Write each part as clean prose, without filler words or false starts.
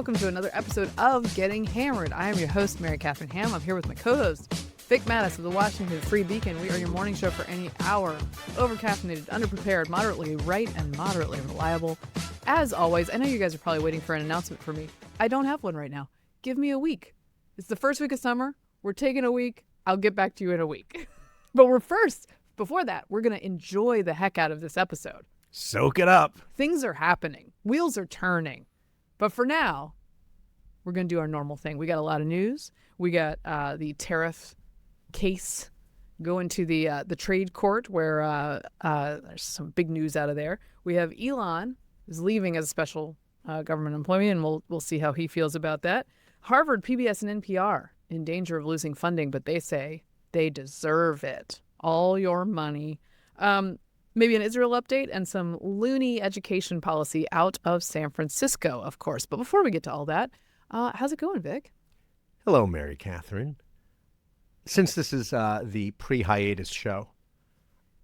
welcome to another episode of Getting Hammered. I am your host, Mary Katharine Ham. I'm here with my co-host, Vic Mattis of the Washington Free Beacon. We are your morning show for any hour. Overcaffeinated, underprepared, moderately right, and moderately reliable. As always, I know you guys are probably waiting for an announcement from me. I don't have one right now. Give me a week. It's the first week of summer. We're taking a week. I'll get back to you in a week. But before that, we're going to enjoy the heck out of this episode. Soak it up. Things are happening. Wheels are turning. But for now, we're going to do our normal thing. We got a lot of news. We got the tariff case going to the trade court where there's some big news out of there. We have Elon is leaving as a special government employee, and we'll see how he feels about that. Harvard, PBS, and NPR in danger of losing funding, but they say they deserve it. All your money. Maybe an Israel update and some loony education policy out of San Francisco, of course. But before we get to all that, how's it going, Vic? Hello, Mary Katharine. Since this is the pre-hiatus show,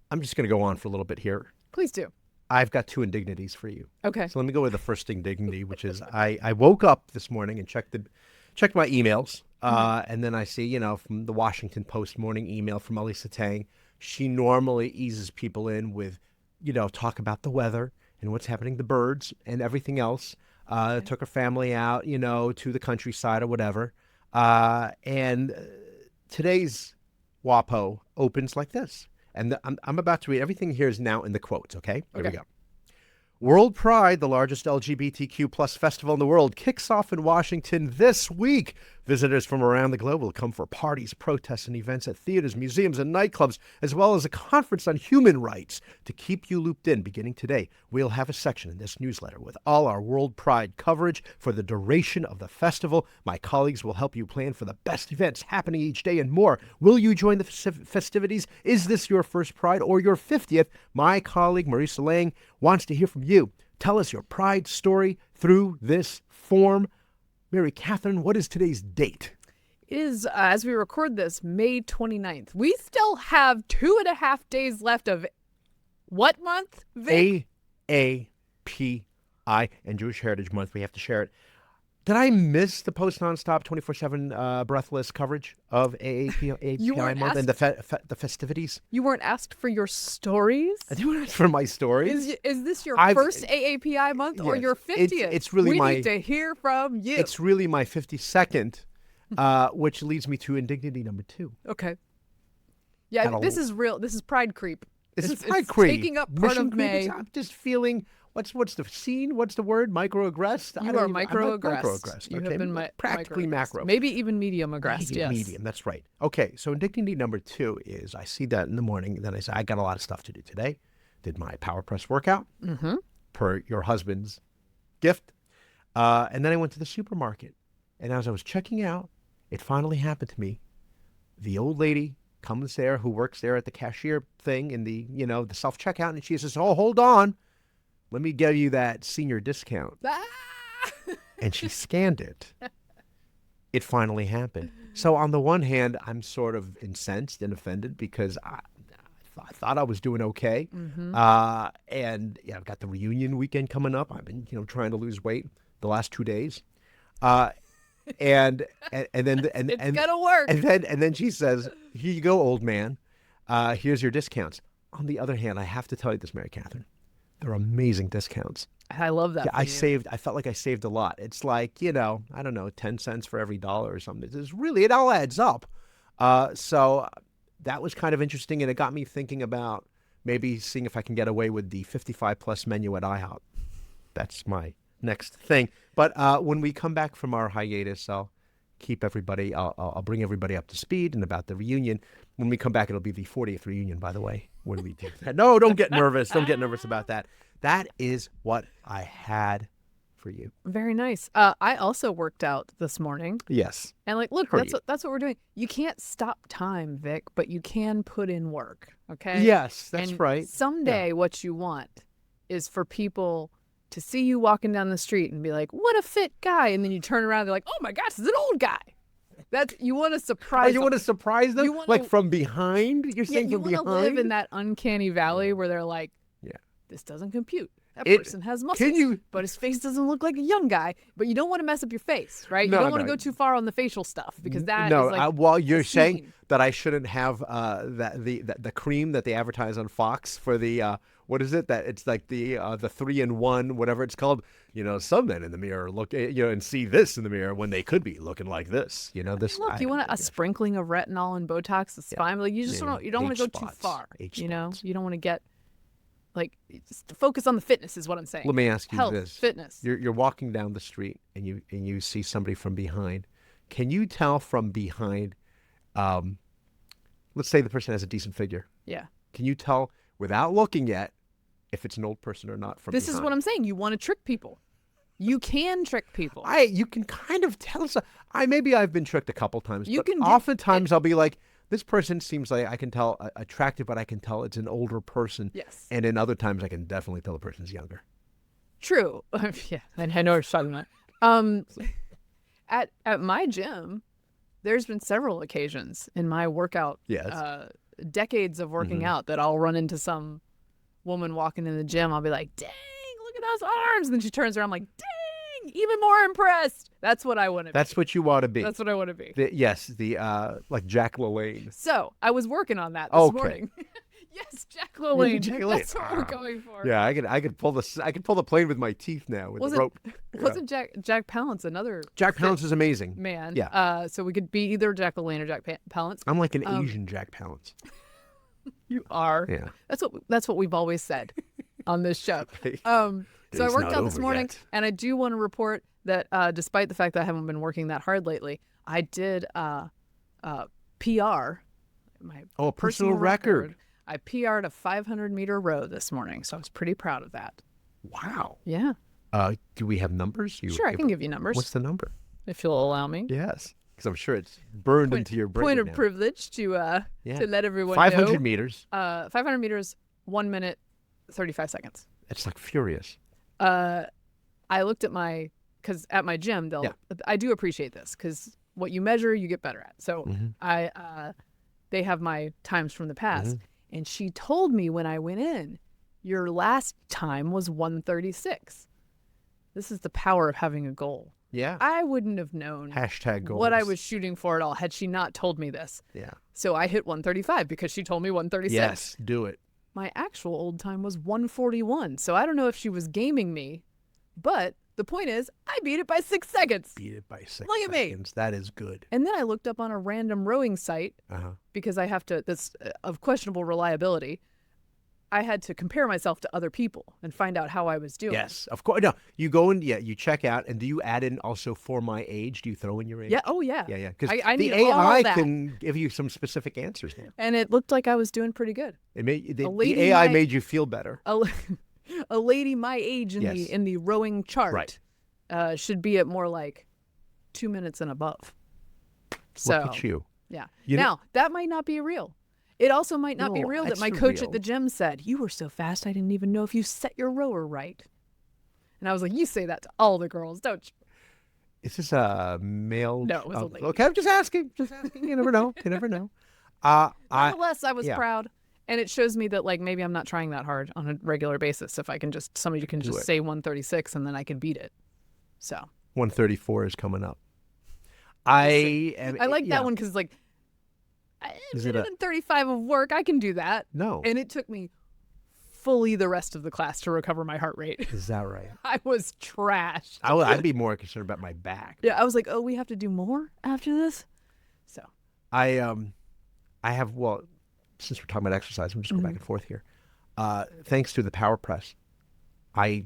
I'm just going to go on for a little bit here. Please do. I've got two indignities for you. Okay. So let me go with the first indignity, which is I woke up this morning and checked my emails, and then I see, from the Washington Post morning email from Elisa Tang. She normally eases people in with, talk about the weather and what's happening, the birds and everything else. Took her family out, to the countryside or whatever. And today's WAPO opens like this. And I'm about to read. Everything here is now in the quotes, okay? Here we go. World Pride, the largest LGBTQ plus festival in the world, kicks off in Washington this week. Visitors from around the globe will come for parties, protests, and events at theaters, museums, and nightclubs, as well as a conference on human rights. To keep you looped in, beginning today, we'll have a section in this newsletter with all our World Pride coverage for the duration of the festival. My colleagues will help you plan for the best events happening each day and more. Will you join the festivities? Is this your first Pride or your 50th? My colleague, Marisa Lang, wants to hear from you. Tell us your Pride story through this form. Mary Katharine, what is today's date? It is, as we record this, May 29th. We still have 2.5 days left of what month, Vic? AAPI and Jewish Heritage Month. We have to share it. Did I miss the Post Nonstop 24/7 breathless coverage of AAPI Month and the festivities? You weren't asked for your stories? I didn't ask for my stories. Is this your first AAPI month or your 50th? It's really we need to hear from you. It's really my 52nd, which leads me to indignity number 2. Okay. Yeah, this is real. This is pride creep. This is pride creep. Taking up part of May. I'm just feeling... What's the scene? What's the word? Microaggressed? You are microaggressed. You have been practically macro. Maybe even medium aggressed, yes. Medium, that's right. Okay, so indignity number 2 is I see that in the morning, then I say, I got a lot of stuff to do today. Did my power press workout per your husband's gift. And then I went to the supermarket. And as I was checking out, it finally happened to me. The old lady comes there who works there at the cashier thing in the, the self-checkout, and she says, oh, hold on. Let me give you that senior discount. And she scanned it. It finally happened. So on the one hand, I'm sort of incensed and offended because I thought I was doing okay. And I've got the reunion weekend coming up. I've been, trying to lose weight the last 2 days. And then it's gonna work. And then she says, here you go, old man. Here's your discounts. On the other hand, I have to tell you this, Mary Katharine. They're amazing discounts. I love that. Yeah, I felt like I saved a lot. It's like, I don't know, 10 cents for every dollar or something. It all adds up. So that was kind of interesting. And it got me thinking about maybe seeing if I can get away with the 55 plus menu at IHOP. That's my next thing. But when we come back from our hiatus, I'll bring everybody up to speed and about the reunion. When we come back, it'll be the 40th reunion, by the way, when we do that. No, don't get nervous. Don't get nervous about that. That is what I had for you. Very nice. I also worked out this morning. Yes. And look, that's what we're doing. You can't stop time, Vic, but you can put in work, okay? Yes, that's right. Someday what you want is for people to see you walking down the street and be like, what a fit guy. And then you turn around and they're like, oh my gosh, it's an old guy. You want to surprise them. You want to surprise them? From behind? You're saying from behind? You want to live in that uncanny valley where they're like, this doesn't compute. that person has muscles, Can you? but his face doesn't look like a young guy. But you don't want to mess up your face, right? No, you don't want to no. go too far on the facial stuff because that No, is like well, you're saying scene. that I shouldn't have the cream that they advertise on Fox for the what is it, that it's like the 3-in-1, whatever it's called. Some men in the mirror look and see this in the mirror when they could be looking like this. This. Look, you want a sprinkling of retinol and Botox? It's fine. Like you just you don't want to go too far. You don't want to get just focus on the fitness is what I'm saying. Let me ask you Health, this: fitness. You're walking down the street and you see somebody from behind. Can you tell from behind? Let's say the person has a decent figure. Yeah. Can you tell without looking yet if it's an old person or not from This behind? is what I'm saying. You want to trick people. You can trick people. You can kind of tell. Maybe I've been tricked a couple times. You but can oftentimes I'll be like, this person seems like I can tell attractive, but I can tell it's an older person. Yes. And then other times I can definitely tell the person's younger. True. Yeah, and I know what you're talking about. At my gym, there's been several occasions in my workout, decades of working out, that I'll run into some woman walking in the gym. I'll be like, dang, look at those arms. And then she turns around, I'm like, dang, even more impressed. That's what I want to be. That's what you want to be. That's what I want to be. Like Jack LaLanne. So I was working on that this morning. Yes, Jack LaLanne. Jack LaLanne. That's what we're going for. Yeah, I could pull the plane with my teeth now with the rope. Wasn't Jack Palance another? Jack Palance is amazing. Man. Yeah. So we could be either Jack LaLanne or Jack Palance. I'm like an Asian Jack Palance. You are. Yeah. That's what we've always said on this show. So I worked out this morning, and I do want to report that despite the fact that I haven't been working that hard lately, I did PR, my personal record. I PR'd a 500-meter row this morning, so I was pretty proud of that. Wow. Yeah. Do we have numbers? Sure, I can give you numbers. What's the number? If you'll allow me. Yes, because I'm sure it's burned into your brain. Point of now. privilege to let everyone 500 know. meters. 500 meters, 1 minute, 35 seconds. It's like furious. I looked at because at my gym, I do appreciate this because what you measure, you get better at. So they have my times from the past. And she told me when I went in, your last time was 1:36. This is the power of having a goal. Yeah. I wouldn't have known #goals. what I was shooting for at all had she not told me this. Yeah. So I hit 1:35 because she told me 1:36. Yes, do it. My actual old time was 1:41. So I don't know if she was gaming me, but the point is I beat it by 6 seconds. Beat it by 6 Look at me. seconds. That is good. And then I looked up on a random rowing site because I have to, that's of questionable reliability. I had to compare myself to other people and find out how I was doing. Yes, of course. No, you go in, you check out, and do you add in also for my age? Do you throw in your age? Yeah, oh yeah. Yeah. Because I the need all AI that. can give you some specific answers now. And it looked like I was doing pretty good. The AI made you feel better. A lady my age in the rowing chart should be at more like 2 minutes and above. So, look at you. Yeah. Now, that might not be real. It also might not be real that my coach at the gym said, you were so fast I didn't even know if you set your rower right. And I was like, you say that to all the girls, don't you? Is this a male? No, it was a lady. Okay, I'm just asking. You never know. You never know. Nonetheless, I was proud. And it shows me that maybe I'm not trying that hard on a regular basis. If I can somebody can just say 1:36 and then I can beat it. So 1:34 is coming up. I like that one because Is it 35 of work. I can do that. No. And it took me fully the rest of the class to recover my heart rate. Is that right? I was trashed. I'd be more concerned about my back. Yeah, I was like, oh, we have to do more after this? So. I have, since we're talking about exercise, I'm just going back and forth here. Thanks to the power press, I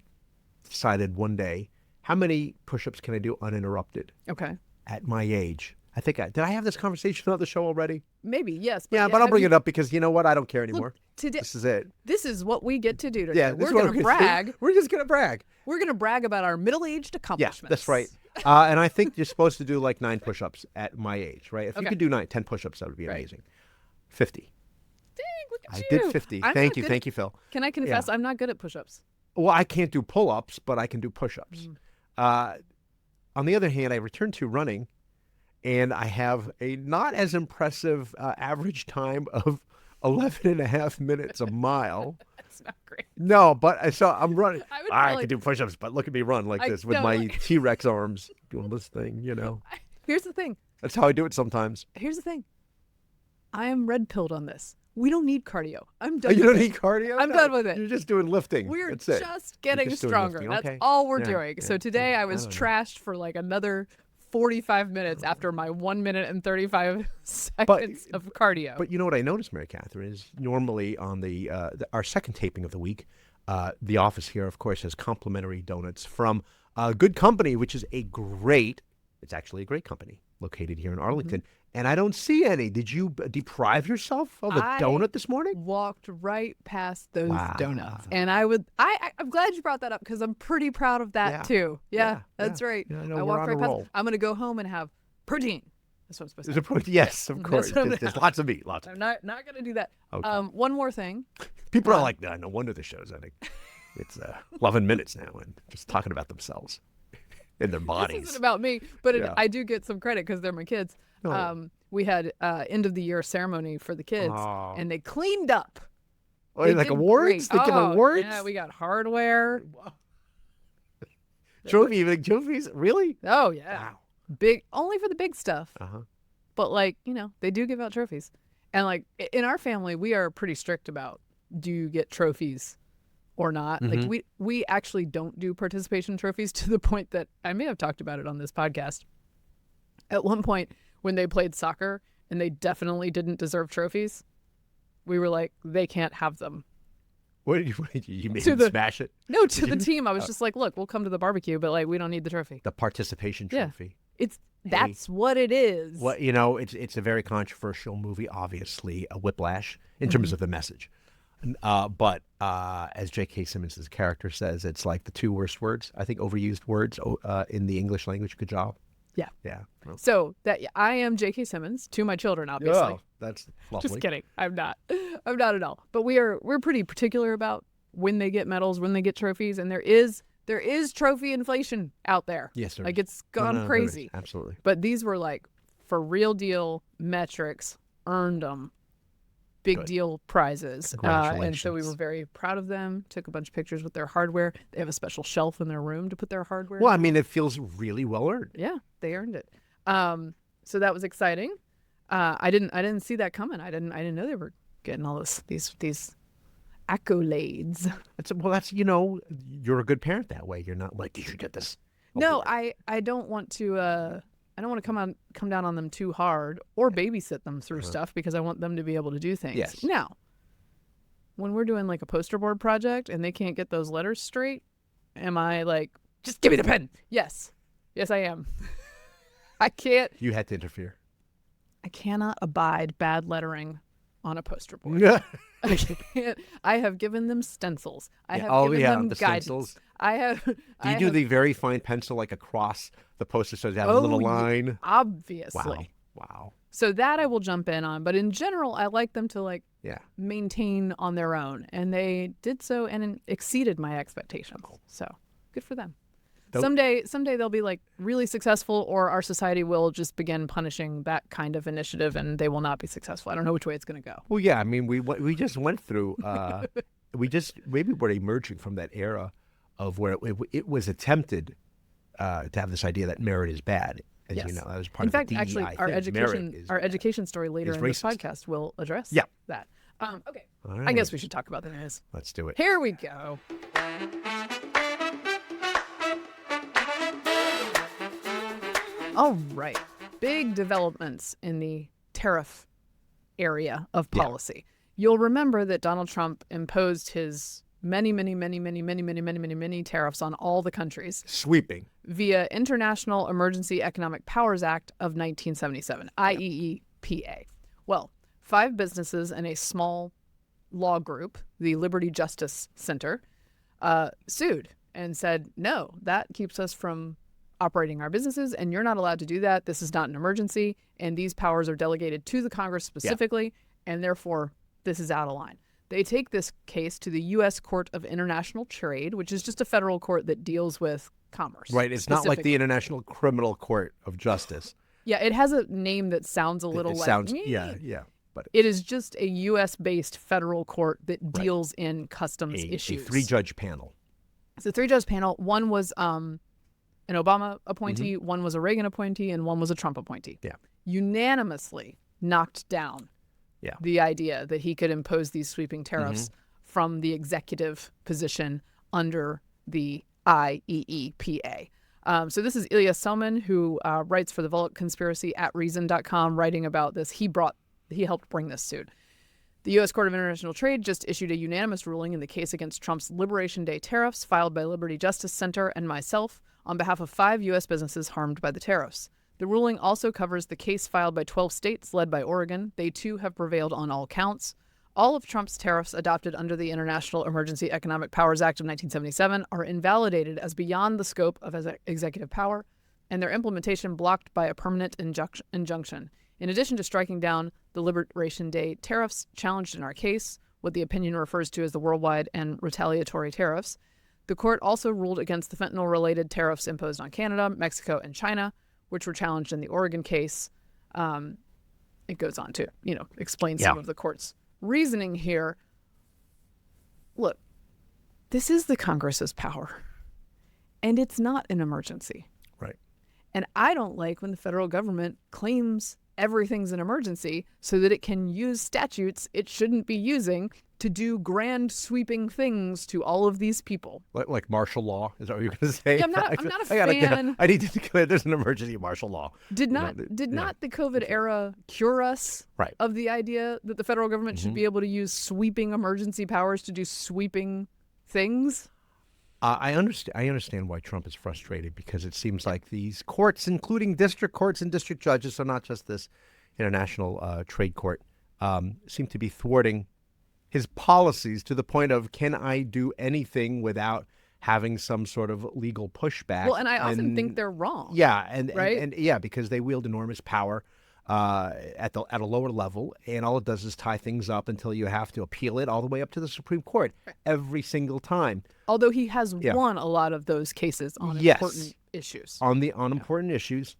decided one day, how many push-ups can I do uninterrupted? Okay. At my age. Did I have this conversation on the show already? Maybe, yes. But I'll bring it up because you know what? I don't care anymore. Look, today, this is it. This is what we get to do today. Yeah, we're going to brag. We're just going to brag. We're going to brag about our middle-aged accomplishments. Yeah, that's right. And I think you're supposed to do 9 push-ups at my age, right? If you could do 10 push-ups, that would be amazing. 50. Dang, look at you. I did 50. Thank you, Phil. Can I confess? I'm not good at push-ups. Well, I can't do pull-ups, but I can do push-ups. On the other hand, I returned to running, and I have a not as impressive average time of 11 and a half minutes a mile. It's not great. No, but so I'm running. I would I probably- can do push-ups, but look at me run like I this with know, my like- T-Rex arms doing this thing, Here's the thing. That's how I do it sometimes. I am red pilled on this. We don't need cardio. I'm done. You with don't it. need cardio? I'm No, done with it. You're just doing lifting. We're That's it. just getting just doing stronger. lifting. That's Okay. all we're Yeah, doing. yeah, So today I was don't know. trashed for like another 45 minutes after my 1 minute and 35 seconds of cardio. But you know what I noticed, Mary Catherine, is normally on our second taping of the week, the office here, of course, has complimentary donuts from Good Company, which is it's actually a great company located here in Arlington. And I don't see any. Did you deprive yourself of a donut this morning? Walked right past those Wow. donuts. And I'm glad you brought that up because I'm pretty proud of that Yeah. too. Yeah, that's yeah. right. Yeah, no, I we're walked on right a past. roll. I'm going to go home and have protein. That's what I'm supposed to There's a have. yes, of course. what I'm There's lots of meat. Lots of I'm not going to do that. Okay. One more thing. People are like, no wonder the show's ending. It's 11 minutes now and just talking about themselves and their bodies. This isn't about me, but Yeah. I do get some credit because they're my kids. Oh. We had end of the year ceremony for the kids, Oh. and they cleaned up. Oh, They like did awards? great. They give Oh, awards? Yeah, we got hardware. Trophies? Really? Oh yeah, Wow. big only for the big stuff. Uh-huh. But like they do give out trophies, and like in our family, we are pretty strict about do you get trophies or not. Mm-hmm. Like we actually don't do participation trophies to the point that I may have talked about it on this podcast. At one point, when they played soccer and they definitely didn't deserve trophies, we were like, they can't have them. What did you made To them the- smash it? No, to the team, I was just like, look, we'll come to the barbecue, but like we don't need the trophy. The participation Yeah. trophy. That's what it is. Well, it's a very controversial movie, obviously, a whiplash in Mm-hmm. terms of the message. But as J.K. Simmons' character says, it's like the two worst words, I think, overused words in the English language. Good job. Yeah. Yeah. Well, So that I am J.K. Simmons to my children, obviously. that's lovely. Just kidding. I'm not. I'm not at all. But we're pretty particular about when they get medals, when they get trophies, and there is trophy inflation out there. Yes, there Like is. it's gone No, there crazy. is. Absolutely. But these were like for real deal metrics, earned them, big Good. deal prizes. And so we Congratulations. were very proud of them. Took a bunch of pictures with their hardware. They have a special shelf in their room to put their hardware. Well, I mean, it feels really well earned. Yeah, they earned it. So that was exciting. I didn't see that coming. I didn't know they were getting all these accolades. That's you're a good parent that way. You're not like, you should get this. No, I don't want to I don't want to come down on them too hard or babysit them through stuff because I want them to be able to do things. Yes. Now, when we're doing like a poster board project and they can't get those letters straight, am I like, just give me the pen? Yes. Yes, I am. I can't. You had to interfere. I cannot abide bad lettering on a poster board. Yeah. I can't. I have given them stencils. I have Oh, given yeah, them the guidance. stencils. I have. Do you do the very fine pencil like across the poster so you have a little line? Obviously. Wow. So that I will jump in on, but in general, I like them to like Yeah. maintain on their own, and they did so and exceeded my expectations. So good for them. Don't- Someday they'll be like really successful, or our society will just begin punishing that kind of initiative, and they will not be successful. I don't know which way it's going to go. Well, yeah. I mean, we just went through. Maybe we're emerging from that era of where it was attempted to have this idea that merit is bad. As Yes. you know, that was part In of fact, the DEI actually, our thing. education Merit is our bad. education story later Is in this racist. podcast will address Yeah. that. Okay, All I right. guess we should talk about the news. Let's do it. Here we go. All right. Big developments in the tariff area of policy. You'll remember that Donald Trump imposed his many tariffs on all the countries Sweeping. via International Emergency Economic Powers Act of 1977, IEEPA. Well, 5 businesses and a small law group, the Liberty Justice Center, sued and said, no, that keeps us from operating our businesses, and you're not allowed to do that. This is not an emergency, and these powers are delegated to the Congress specifically, and therefore this is out of line. They take this case to the U.S. Court of International Trade, which is just a federal court that deals with commerce. Right. It's not like specifically. the International Criminal Court of Justice. Yeah, it has a name that sounds a little It like sounds. "Meh." Yeah. Yeah. but It is just a U.S.-based federal court that deals in customs a issues. 3-judge panel. It's a 3-judge panel. One was an Obama appointee, one was a Reagan appointee, and one was a Trump appointee. Yeah. Unanimously knocked down the idea that he could impose these sweeping tariffs from the executive position under the IEEPA. So this is Ilya Selman, who writes for the Volokh Conspiracy at Reason.com, writing about this. He helped bring this suit. The U.S. Court of International Trade just issued a unanimous ruling in the case against Trump's Liberation Day tariffs, filed by Liberty Justice Center and myself on behalf of 5 U.S. businesses harmed by the tariffs. The ruling also covers the case filed by 12 states, led by Oregon. They, too, have prevailed on all counts. All of Trump's tariffs adopted under the International Emergency Economic Powers Act of 1977 are invalidated as beyond the scope of executive power, and their implementation blocked by a permanent injunction. In addition to striking down the Liberation Day tariffs challenged in our case, what the opinion refers to as the worldwide and retaliatory tariffs, the court also ruled against the fentanyl-related tariffs imposed on Canada, Mexico, and China, which were challenged in the Oregon case. It goes on to, explain some of the court's reasoning here. Look, this is the Congress's power, and it's not an emergency. Right. And I don't like when the federal government claims everything's an emergency so that it can use statutes it shouldn't be using to do grand sweeping things to all of these people. Like martial law? Is that what you're going to say? Yeah, I'm not a fan. I need to declare there's an emergency martial law. Did not the COVID era cure us of the idea that the federal government should be able to use sweeping emergency powers to do sweeping things? I understand why Trump is frustrated, because it seems like these courts, including district courts and district judges, so not just this international trade court, seem to be thwarting his policies to the point of, can I do anything without having some sort of legal pushback? Well, and I often think they're wrong. Yeah, and because they wield enormous power at a lower level, and all it does is tie things up until you have to appeal it all the way up to the Supreme Court every single time. Although he has won a lot of those cases on important issues. On important issues.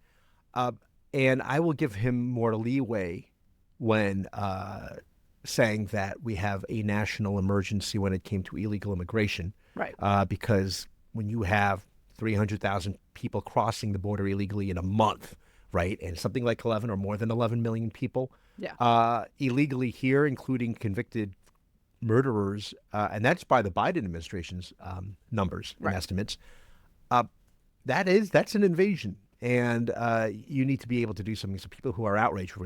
And I will give him more leeway when saying that we have a national emergency when it came to illegal immigration. Right. Because when you have 300,000 people crossing the border illegally in a month, right, and something like 11 or more than 11 million people illegally here, including convicted murderers, and that's by the Biden administration's numbers and estimates, that's an invasion, and you need to be able to do something. So people who are outraged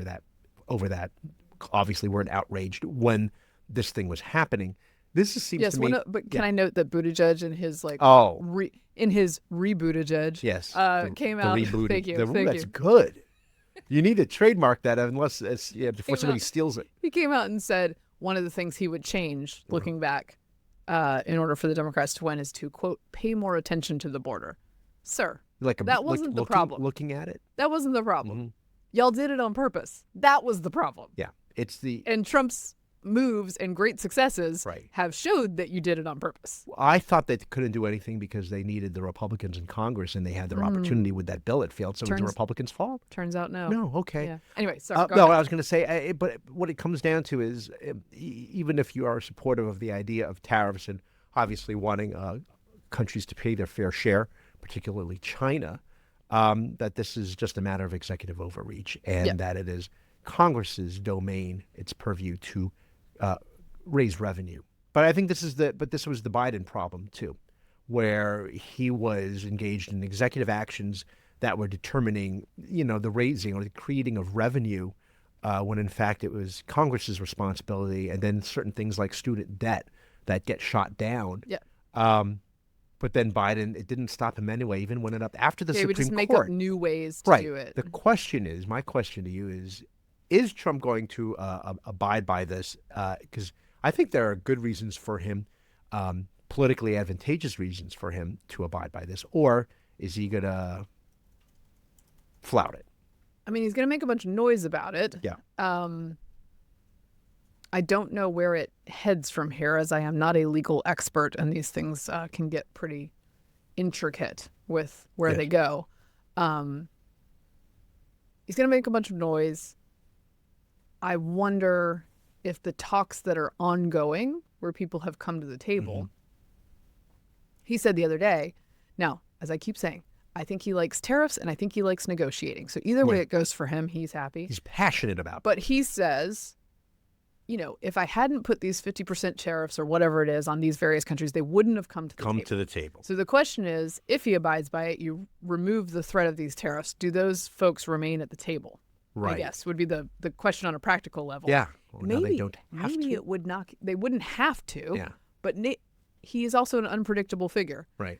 over that obviously weren't outraged when this thing was happening. This seems to me. But can I note that Buttigieg and his in his re-Buttigieg came out. Thank you. That's good. You need to trademark that unless before somebody steals it. He came out and said one of the things he would change, looking back, in order for the Democrats to win, is to, quote, pay more attention to the border. Sir, that wasn't the problem. Looking at it? That wasn't the problem. Y'all did it on purpose. That was the problem. Yeah. And Trump's moves and great successes have showed that you did it on purpose. I thought they couldn't do anything because they needed the Republicans in Congress, and they had their opportunity with that bill. It failed, so it was the Republicans' fault. Turns out no. No, okay. Yeah. Anyway, sorry. No, I was going to say, but what it comes down to is, even if you are supportive of the idea of tariffs and obviously wanting countries to pay their fair share, particularly China, that this is just a matter of executive overreach, and that it is Congress's domain, its purview to raise revenue. But I think this was the Biden problem too, where he was engaged in executive actions that were determining, the raising or the creating of revenue, when in fact it was Congress's responsibility, and then certain things like student debt that get shot down. Yeah. But then Biden, it didn't stop him anyway, even when it up after the Supreme Court. He would just make up new ways to do it. My question to you is Trump going to abide by this? Because I think there are good reasons for him, politically advantageous reasons for him to abide by this, or is he going to flout it? I mean, he's going to make a bunch of noise about it. Yeah. I don't know where it heads from here, as I am not a legal expert, and these things can get pretty intricate with where they go. He's going to make a bunch of noise. I wonder if the talks that are ongoing, where people have come to the table, he said the other day, now, as I keep saying, I think he likes tariffs and I think he likes negotiating. So either way it goes for him, he's happy. He's passionate about it. But he says, if I hadn't put these 50% tariffs or whatever it is on these various countries, they wouldn't have come to the table. So the question is, if he abides by it, you remove the threat of these tariffs, do those folks remain at the table? Right. I guess would be the question on a practical level. Yeah. Well, maybe they don't have maybe to. it would not. They wouldn't have to. Yeah. But he is also an unpredictable figure. Right.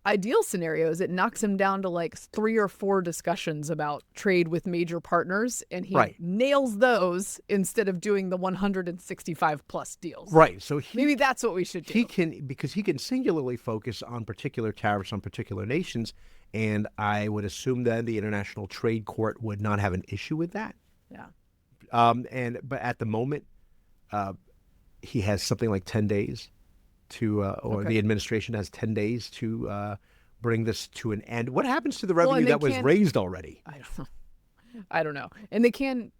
Ideal scenario is it knocks him down to like 3 or 4 discussions about trade with major partners, and he nails those instead of doing the 165 plus deals. Right. So maybe that's what we should do. Because he can singularly focus on particular tariffs on particular nations, and I would assume that the International Trade Court would not have an issue with that. Yeah. But at the moment, he has something like 10 days or the administration has 10 days to bring this to an end. What happens to the revenue that was raised already? I don't know. And they can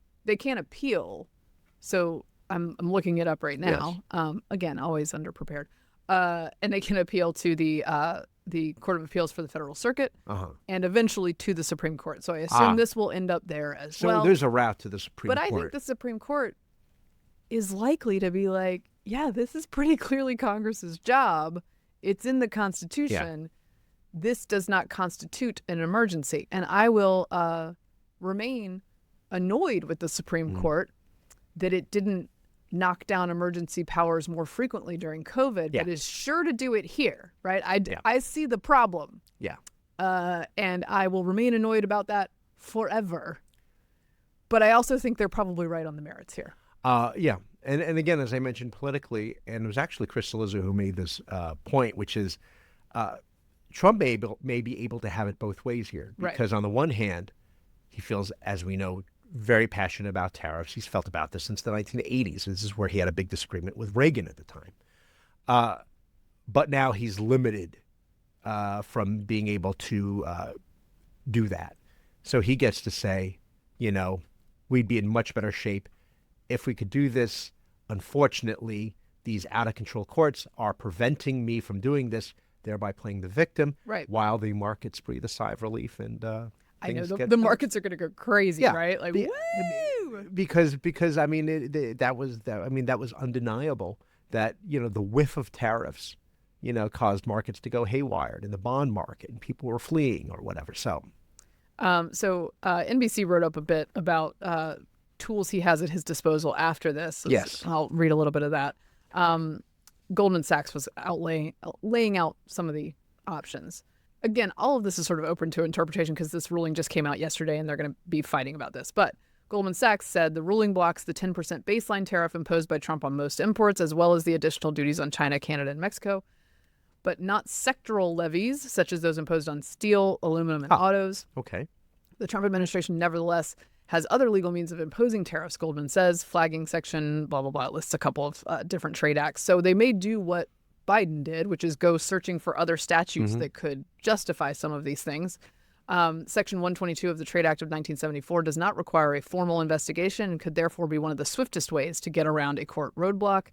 appeal. So I'm looking it up right now. Yes. Again, always underprepared. And they can appeal to the Court of Appeals for the Federal Circuit and eventually to the Supreme Court. So I assume this will end up there as well. So there's a route to the Supreme Court. But I think the Supreme Court is likely to be like, yeah, this is pretty clearly Congress's job. It's in the Constitution. Yeah. This does not constitute an emergency. And I will remain annoyed with the Supreme Court that it didn't knock down emergency powers more frequently during COVID, but is sure to do it here, right? I see the problem. Yeah. And I will remain annoyed about that forever. But I also think they're probably right on the merits here. Yeah. And again, as I mentioned politically, and it was actually Chris Cillizza who made this point, which is Trump may be able to have it both ways here. Because on the one hand, he feels, as we know, very passionate about tariffs. He's felt about this since the 1980s. This is where he had a big disagreement with Reagan at the time. But now he's limited from being able to do that. So he gets to say, we'd be in much better shape if we could do this. Unfortunately, these out-of-control courts are preventing me from doing this, thereby playing the victim, while the markets breathe a sigh of relief. And I know the markets are going to go crazy, right? Like, woo! Because I mean, that was undeniable that the whiff of tariffs, caused markets to go haywire in the bond market, and people were fleeing or whatever. So NBC wrote up a bit about tools he has at his disposal after this. Yes. I'll read a little bit of that. Goldman Sachs was laying out some of the options. Again, all of this is sort of open to interpretation because this ruling just came out yesterday and they're going to be fighting about this. But Goldman Sachs said the ruling blocks the 10% baseline tariff imposed by Trump on most imports, as well as the additional duties on China, Canada, and Mexico, but not sectoral levies, such as those imposed on steel, aluminum, and autos. Okay. The Trump administration, nevertheless, has other legal means of imposing tariffs, Goldman says, flagging section, blah, blah, blah. It lists a couple of different trade acts. So they may do what Biden did, which is go searching for other statutes that could justify some of these things. Section 122 of the Trade Act of 1974 does not require a formal investigation and could therefore be one of the swiftest ways to get around a court roadblock.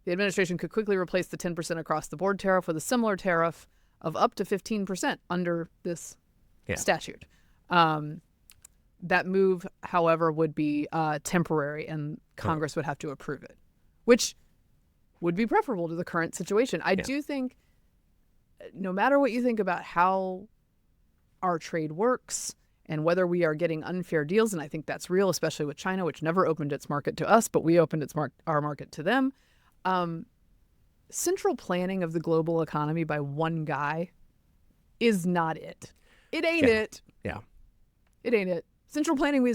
The administration could quickly replace the 10% across-the-board tariff with a similar tariff of up to 15% under this statute. That move, however, would be temporary, and Congress would have to approve it, which would be preferable to the current situation. I do think, no matter what you think about how our trade works and whether we are getting unfair deals, and I think that's real, especially with China, which never opened its market to us, but we opened our market to them. Central planning of the global economy by one guy is not it. It ain't it. Yeah. It ain't it. Central planning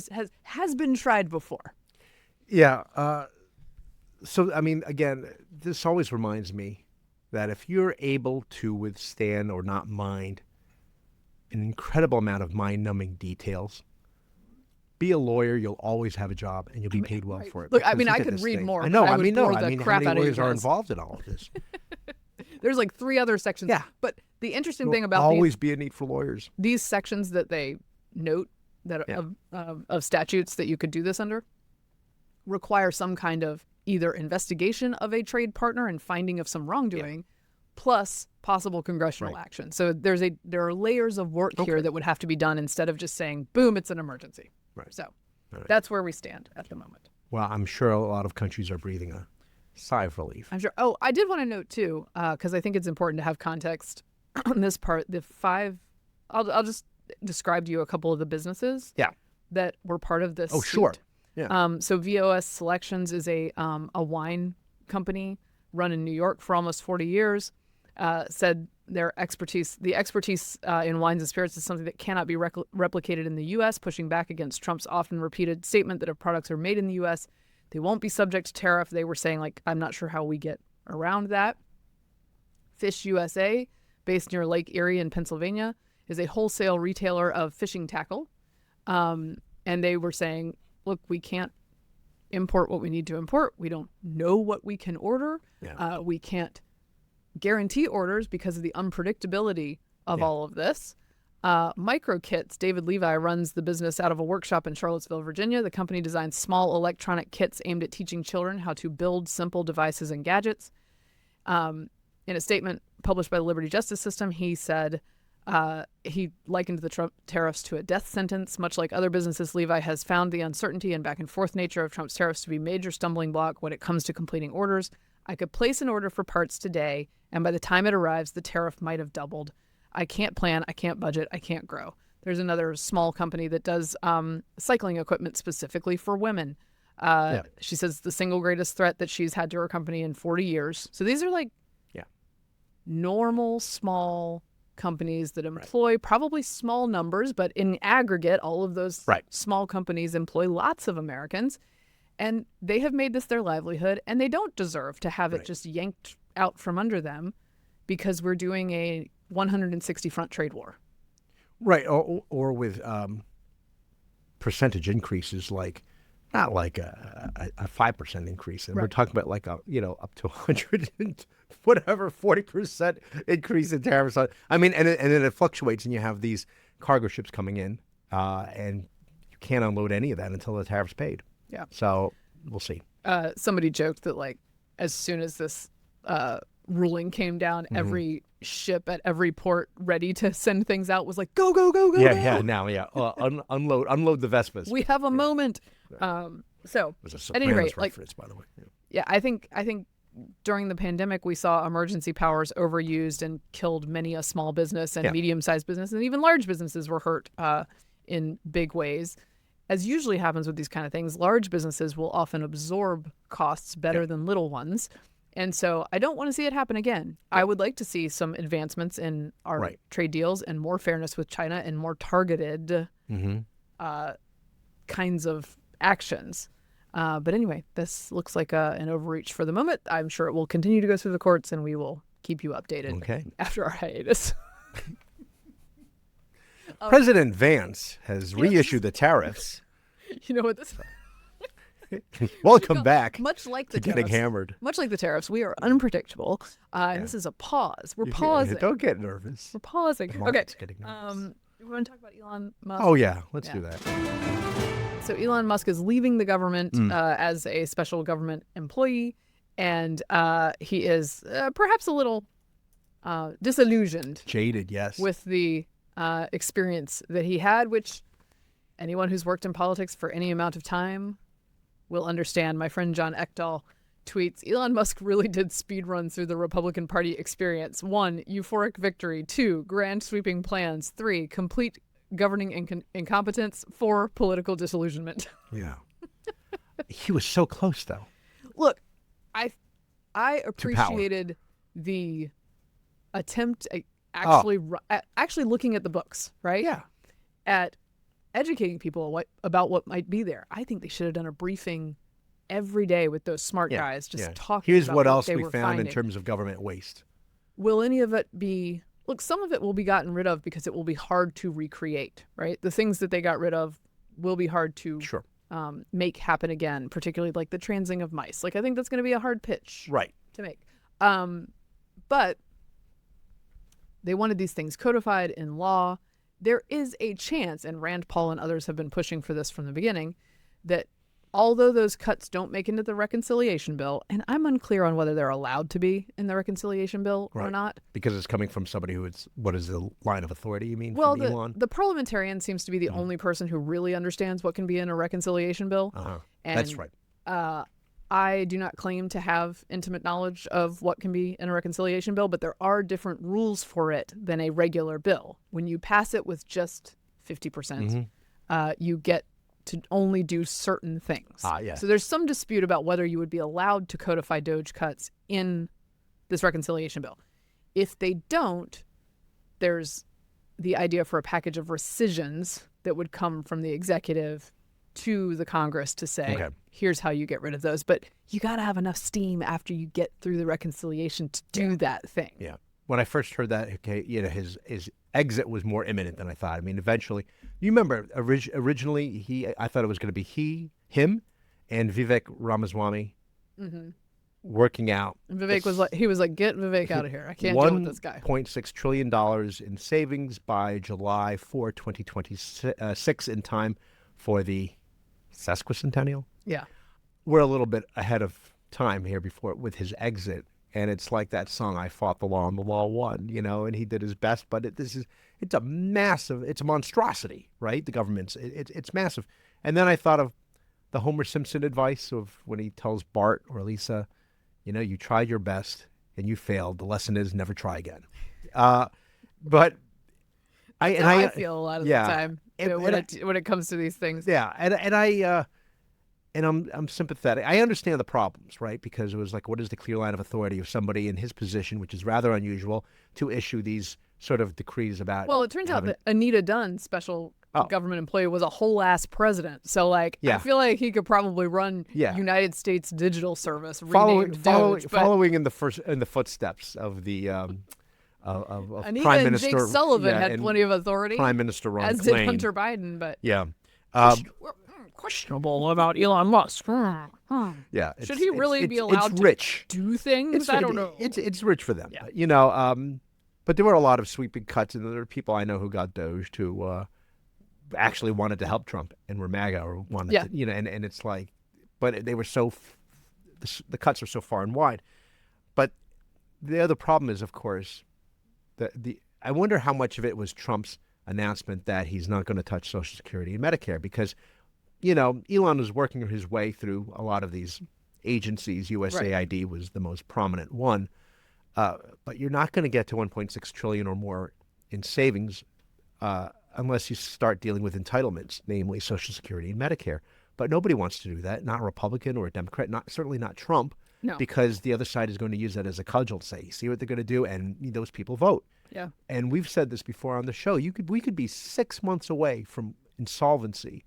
has been tried before. Yeah. So, I mean, again, this always reminds me that if you're able to withstand or not mind an incredible amount of mind-numbing details, be a lawyer, you'll always have a job, and you'll be paid well for it. Look, I mean, I could read more. I know. I mean, would bore how the crap many out of lawyers you are guys. involved in all of this? There's like 3 other sections. Yeah. But the interesting There'll thing about always be a need for lawyers. These sections that they note that of statutes that you could do this under, require some kind of either investigation of a trade partner and finding of some wrongdoing, plus possible congressional action. So there are layers of work here that would have to be done instead of just saying, boom, it's an emergency. Right. So that's where we stand at the moment. Well, I'm sure a lot of countries are breathing a sigh of relief. I'm sure. Oh, I did want to note too, because I think it's important to have context on this part. I'll just describe to you a couple of the businesses that were part of this. Oh, sure. Yeah. So VOS Selections is a wine company run in New York for almost 40 years. Said the expertise in wines and spirits is something that cannot be replicated in the U.S., pushing back against Trump's often repeated statement that if products are made in the U.S., they won't be subject to tariff. They were saying, like, I'm not sure how we get around that. Fish USA, based near Lake Erie in Pennsylvania, is a wholesale retailer of fishing tackle. And they were saying, look, we can't import what we need to import. We don't know what we can order. We can't guarantee orders because of the unpredictability of all of this. Micro Kits, David Levi runs the business out of a workshop in Charlottesville, Virginia. The company designs small electronic kits aimed at teaching children how to build simple devices and gadgets. In a statement published by the Liberty Justice System, he said he likened the Trump tariffs to a death sentence. Much like other businesses, Levi has found the uncertainty and back and forth nature of Trump's tariffs to be a major stumbling block when it comes to completing orders. I could place an order for parts today, and by the time it arrives, the tariff might have doubled. I can't plan, I can't budget, I can't grow. There's another small company that does cycling equipment specifically for women. She says the single greatest threat that she's had to her company in 40 years. So these are like normal, small companies that employ probably small numbers, but in aggregate, all of those small companies employ lots of Americans. And they have made this their livelihood, and they don't deserve to have it just yanked out from under them because we're doing a 160 front trade war. Right. Or with percentage increases, like not like a 5% increase. And we're talking about like up to 100 and whatever, 40% increase in tariffs. I mean, and then it fluctuates, and you have these cargo ships coming in, and you can't unload any of that until the tariff's paid. Yeah. So we'll see. Somebody joked that, like, as soon as this ruling came down, every ship at every port ready to send things out was like, go, go, go, go. Yeah. Now, unload the Vespas. We have a moment. So at any rate, reference, by the way. I think during the pandemic, we saw emergency powers overused and killed many a small business and medium-sized business, and even large businesses were hurt in big ways. As usually happens with these kind of things, large businesses will often absorb costs better than little ones. And so I don't want to see it happen again. I would like to see some advancements in our trade deals and more fairness with China and more targeted kinds of actions. But anyway, this looks like an overreach for the moment. I'm sure it will continue to go through the courts, and we will keep you updated after our hiatus. President Vance has reissued the tariffs. You know what this? Welcome back. Much like the getting tariffs, hammered. Much like the tariffs, we are unpredictable. And this is a pause. We're pausing. Don't get nervous. We're pausing. The market's getting nervous. We want to talk about Elon Musk. Oh yeah, let's do that. So Elon Musk is leaving the government as a special government employee, and he is perhaps a little disillusioned, jaded, with the experience that he had, which anyone who's worked in politics for any amount of time will understand. My friend John Ekdahl tweets, Elon Musk really did speed run through the Republican Party experience. 1, euphoric victory. 2, grand sweeping plans. 3, complete governing incompetence. 4, political disillusionment. Yeah. He was so close, though. Look, I appreciated the attempt at actually looking at the books, right? Yeah. At educating people about what might be there. I think they should have done a briefing every day with those smart guys talking Here's about what else they we were found finding. in terms of government waste. Will any of it be... Look, some of it will be gotten rid of because it will be hard to recreate, right? The things that they got rid of will be hard to make happen again, particularly like the transing of mice. Like, I think that's going to be a hard pitch to make. But they wanted these things codified in law. There is a chance, and Rand Paul and others have been pushing for this from the beginning, that although those cuts don't make into the reconciliation bill, and I'm unclear on whether they're allowed to be in the reconciliation bill or not. Because it's coming from somebody who is, what is the line of authority, you mean, Well, from Elon? the parliamentarian seems to be the only person who really understands what can be in a reconciliation bill. And, That's right. I do not claim to have intimate knowledge of what can be in a reconciliation bill, but there are different rules for it than a regular bill. When you pass it with just 50%, you get to only do certain things. So there's some dispute about whether you would be allowed to codify Doge cuts in this reconciliation bill. If they don't, there's the idea for a package of rescissions that would come from the executive to the Congress to say, here's how you get rid of those. But you got to have enough steam after you get through the reconciliation to do that thing. Yeah. When I first heard that, his exit was more imminent than I thought. I mean, eventually, you remember originally I thought it was going to be him, and Vivek Ramaswamy working out. And Vivek was like, get Vivek out of here. I can't deal with this guy. $1.6 trillion in savings by July 4, 2026 in time for the sesquicentennial. Yeah. We're a little bit ahead of time here with his exit. And it's like that song, I fought the law and the law won, and he did his best. But it's a monstrosity, right? The government's, it's massive. And then I thought of the Homer Simpson advice of when he tells Bart or Lisa, you tried your best and you failed. The lesson is never try again. But I feel a lot of the time when it comes to these things. Yeah. And I'm sympathetic. I understand the problems, right? Because it was like, what is the clear line of authority of somebody in his position, which is rather unusual, to issue these sort of decrees about? Well, it turns out that Anita Dunn, special government employee, was a whole ass president. So, I feel like he could probably run United States Digital Service, following in the footsteps of the of Anita Prime and Minister Jake Sullivan had plenty of authority. Prime Minister Ron as Klain. did Hunter Biden, but questionable about Elon Musk. Yeah, should he really be allowed to do things? I don't know. It's rich for them, but there were a lot of sweeping cuts, and there are people I know who got Doge who actually wanted to help Trump and were MAGA or wanted to, and it's like, but they were the cuts are so far and wide. But the other problem is, of course, I wonder how much of it was Trump's announcement that he's not going to touch Social Security and Medicare, because Elon was working his way through a lot of these agencies. USAID was the most prominent one. But you're not going to get to $1.6 trillion or more in savings unless you start dealing with entitlements, namely Social Security and Medicare. But nobody wants to do that, not a Republican or a Democrat, certainly not Trump, because the other side is going to use that as a cudgel to say, see what they're going to do, and those people vote. Yeah. And we've said this before on the show. We could be 6 months away from insolvency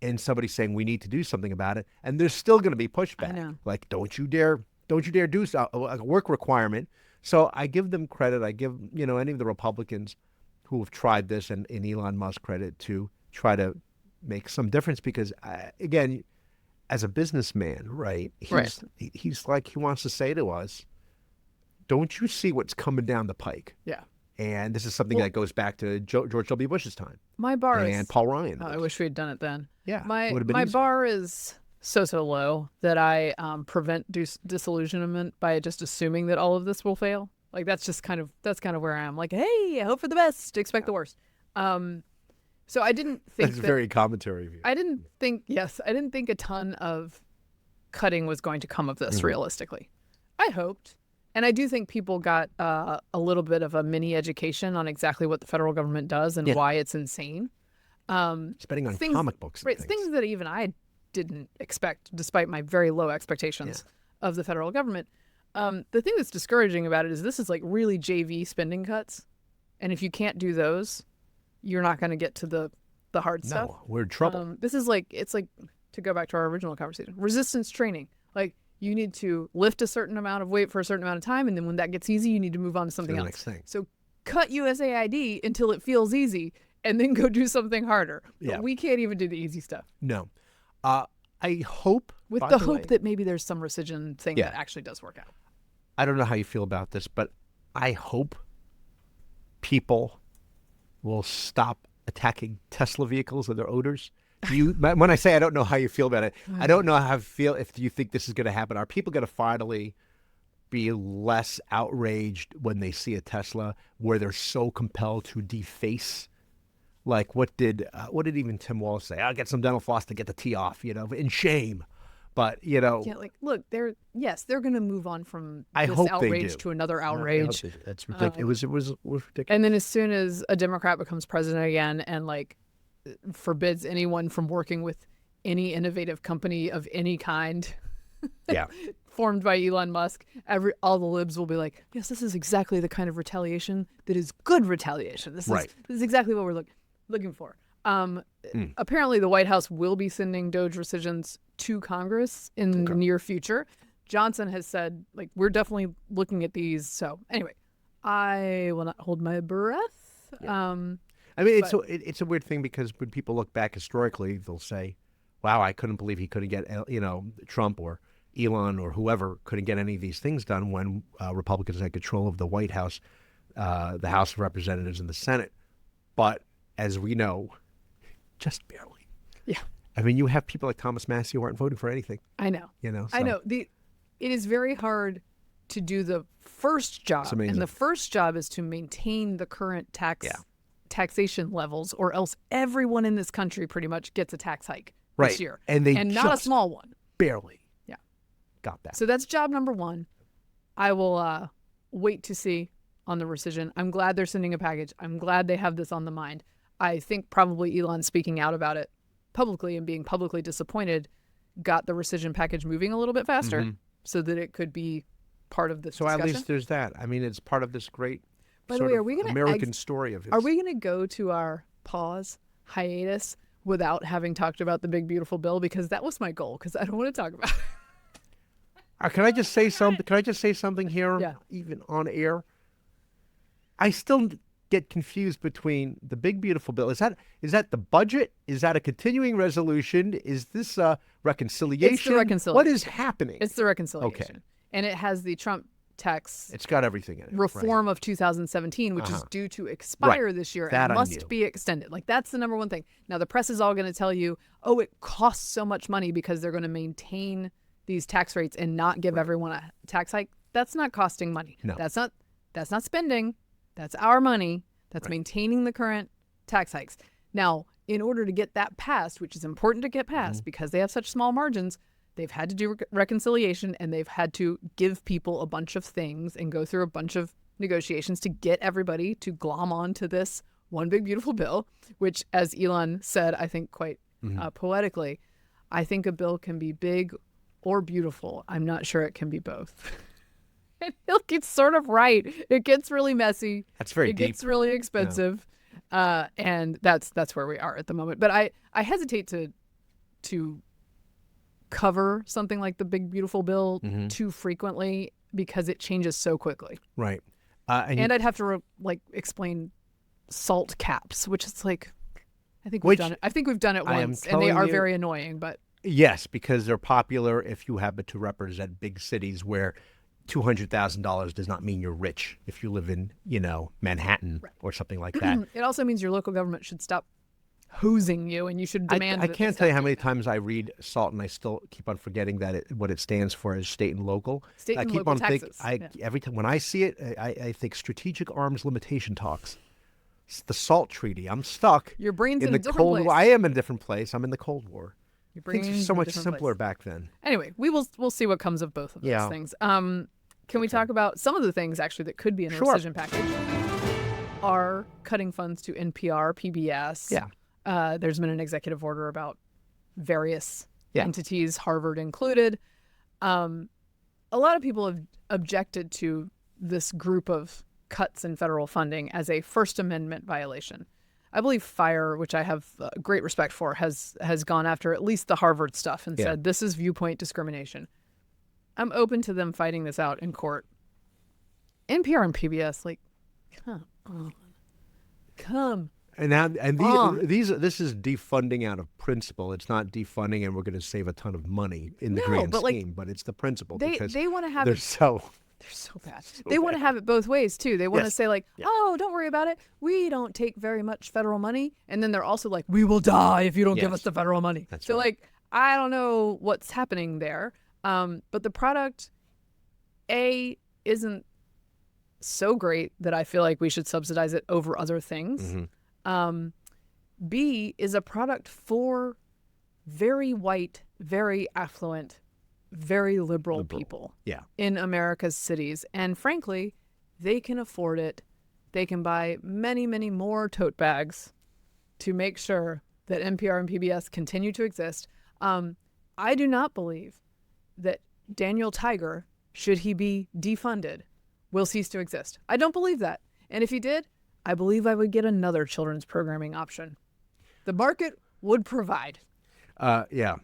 and somebody saying we need to do something about it, and there's still going to be pushback. I know. Like, don't you dare do a work requirement. So I give them credit. I give any of the Republicans who have tried this, and Elon Musk credit, to try to make some difference, because again, as a businessman, right? He's like, he wants to say to us, don't you see what's coming down the pike? Yeah. And this is something that goes back to George W. Bush's time. My bar and Paul Ryan. I wish we had done it then. Yeah. My bar is so low that I prevent disillusionment by just assuming that all of this will fail. Like that's kind of where I am. Like, hey, I hope for the best, expect the worst. So I didn't think that's very commentary of you. I didn't think a ton of cutting was going to come of this realistically. I hoped. And I do think people got a little bit of a mini education on exactly what the federal government does and why it's insane. Spending on comic books. Right, things that even I didn't expect, despite my very low expectations of the federal government. The thing that's discouraging about it is this is like really JV spending cuts. And if you can't do those, you're not going to get to the hard stuff. No, we're in trouble. This is like, it's like, to go back to our original conversation, resistance training. Like, you need to lift a certain amount of weight for a certain amount of time, and then when that gets easy, you need to move on to something else. Next thing. So cut USAID until it feels easy, and then go do something harder. But we can't even do the easy stuff. No. I hope... With the hope that maybe there's some rescission thing that actually does work out. I don't know how you feel about this, but I hope people will stop attacking Tesla vehicles and their odors. When I say I don't know how you feel about it, I don't know how I feel if you think this is going to happen. Are people going to finally be less outraged when they see a Tesla where they're so compelled to deface? Like what did even Tim Wallace say? I'll get some dental floss to get the tea off, in shame. But Yeah, like look, they're going to move on from I this hope they outrage do. to another I hope outrage. they do. That's ridiculous. It was ridiculous. And then as soon as a Democrat becomes president again and like forbids anyone from working with any innovative company of any kind, Yeah. formed by Elon Musk, all the libs will be like, yes, this is exactly the kind of retaliation that is good retaliation. This is exactly what we're looking for. Apparently, the White House will be sending DOJ rescissions to Congress in the near future. Johnson has said, like, we're definitely looking at these. So anyway, I will not hold my breath. Yeah. I mean, it's a weird thing because when people look back historically, they'll say, wow, I couldn't believe he couldn't get, Trump or Elon or whoever couldn't get any of these things done when Republicans had control of the White House, the House of Representatives, and the Senate. But as we know, just barely. Yeah. I mean, you have people like Thomas Massie who aren't voting for anything. I know. So. I know. It is very hard to do the first job. And the first job is to maintain the current taxation levels, or else everyone in this country pretty much gets a tax hike this year. And not a small one. Barely. Yeah. Got that. So that's job number one. I will wait to see on the rescission. I'm glad they're sending a package. I'm glad they have this on the mind. I think probably Elon speaking out about it publicly and being publicly disappointed got the rescission package moving a little bit faster so that it could be part of this discussion. At least there's that. I mean, it's part of this great By the way, are we gonna American story of his. Are we going to go to our hiatus without having talked about the big, beautiful bill? Because that was my goal, because I don't want to talk about it. Can I just say something? Can I just say something here? Yeah. Even on air? I still get confused between the big beautiful bill. Is that the budget? Is that a continuing resolution? Is this a reconciliation? It's the reconciliation. What is happening? It's the reconciliation. Okay. And it has the Trump tax It's got everything in it. reform of 2017, which is due to expire this year That and I must knew. be extended. Like, that's the number one thing. Now, the press is all going to tell you, oh, it costs so much money because they're going to maintain these tax rates and not give everyone a tax hike. That's not costing money. No. That's not spending. That's our money. That's maintaining the current tax hikes. Now, in order to get that passed, which is important to get passed because they have such small margins, they've had to do reconciliation, and they've had to give people a bunch of things and go through a bunch of negotiations to get everybody to glom on to this one big beautiful bill, which, as Elon said, I think quite poetically, I think a bill can be big or beautiful. I'm not sure it can be both. And he'll get sort of right. It gets really messy. That's very deep. It gets really expensive. And that's where we are at the moment. But I hesitate to cover something like the big beautiful bill too frequently because it changes so quickly. Right. And I'd have to explain salt caps, which is like, I think we've done it. I think we've done it once, and they are very annoying. But yes, because they're popular if you happen to represent big cities where $200,000 does not mean you're rich if you live in, Manhattan or something like that. It also means your local government should stop hosing you, and you should demand. I can't tell you how many times I read SALT and I still keep on forgetting that what it stands for is state and local. State and local taxes. Every time when I see it, I think strategic arms limitation talks. It's the SALT treaty. I'm stuck. Your brain's in the a different Cold place. War. I am in a different place. I'm in the Cold War. Your Things brain's were so in a much different simpler place. back then. Anyway, we'll see what comes of both of those things. Can we talk about some of the things actually that could be in a rescission package? Are cutting funds to NPR, PBS. Yeah. There's been an executive order about various entities, Harvard included. A lot of people have objected to this group of cuts in federal funding as a First Amendment violation. I believe FIRE, which I have great respect for, has gone after at least the Harvard stuff and said this is viewpoint discrimination. I'm open to them fighting this out in court. NPR and PBS, come on. This is defunding out of principle. It's not defunding and we're going to save a ton of money in the grand scheme, but it's the principle because they want to have they're so They're so bad. They want to have it both ways too. They want to Yes. say like, Yeah. "Oh, don't worry about it. We don't take very much federal money," and then they're also like, "We will die if you don't give Yes. us the federal money." That's so right. like, I don't know what's happening there. But the product, A, isn't so great that I feel like we should subsidize it over other things. Mhm. B, is a product for very white, very affluent, very liberal people Yeah. in America's cities. And frankly, they can afford it. They can buy many, many more tote bags to make sure that NPR and PBS continue to exist. I do not believe that Daniel Tiger, should he be defunded, will cease to exist. I don't believe that. And if he did, I believe I would get another children's programming option. The market would provide. Yeah.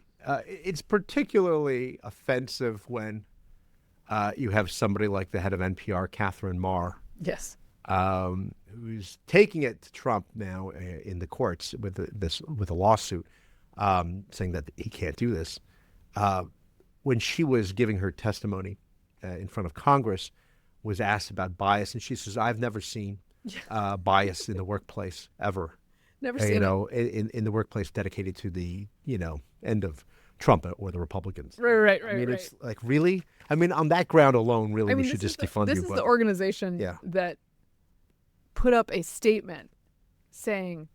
It's particularly offensive when you have somebody like the head of NPR, Katharine Marr, Yes. who's taking it to Trump now in the courts with a lawsuit, saying that he can't do this. When she was giving her testimony in front of Congress, was asked about bias, and she says, "I've never seen bias in the workplace ever. Never seen it. In the workplace dedicated to the end of Trump or the Republicans." Right. I mean, it's like, really? I mean, on that ground alone, really, we should just defund this you. is But the organization Yeah. that put up a statement saying,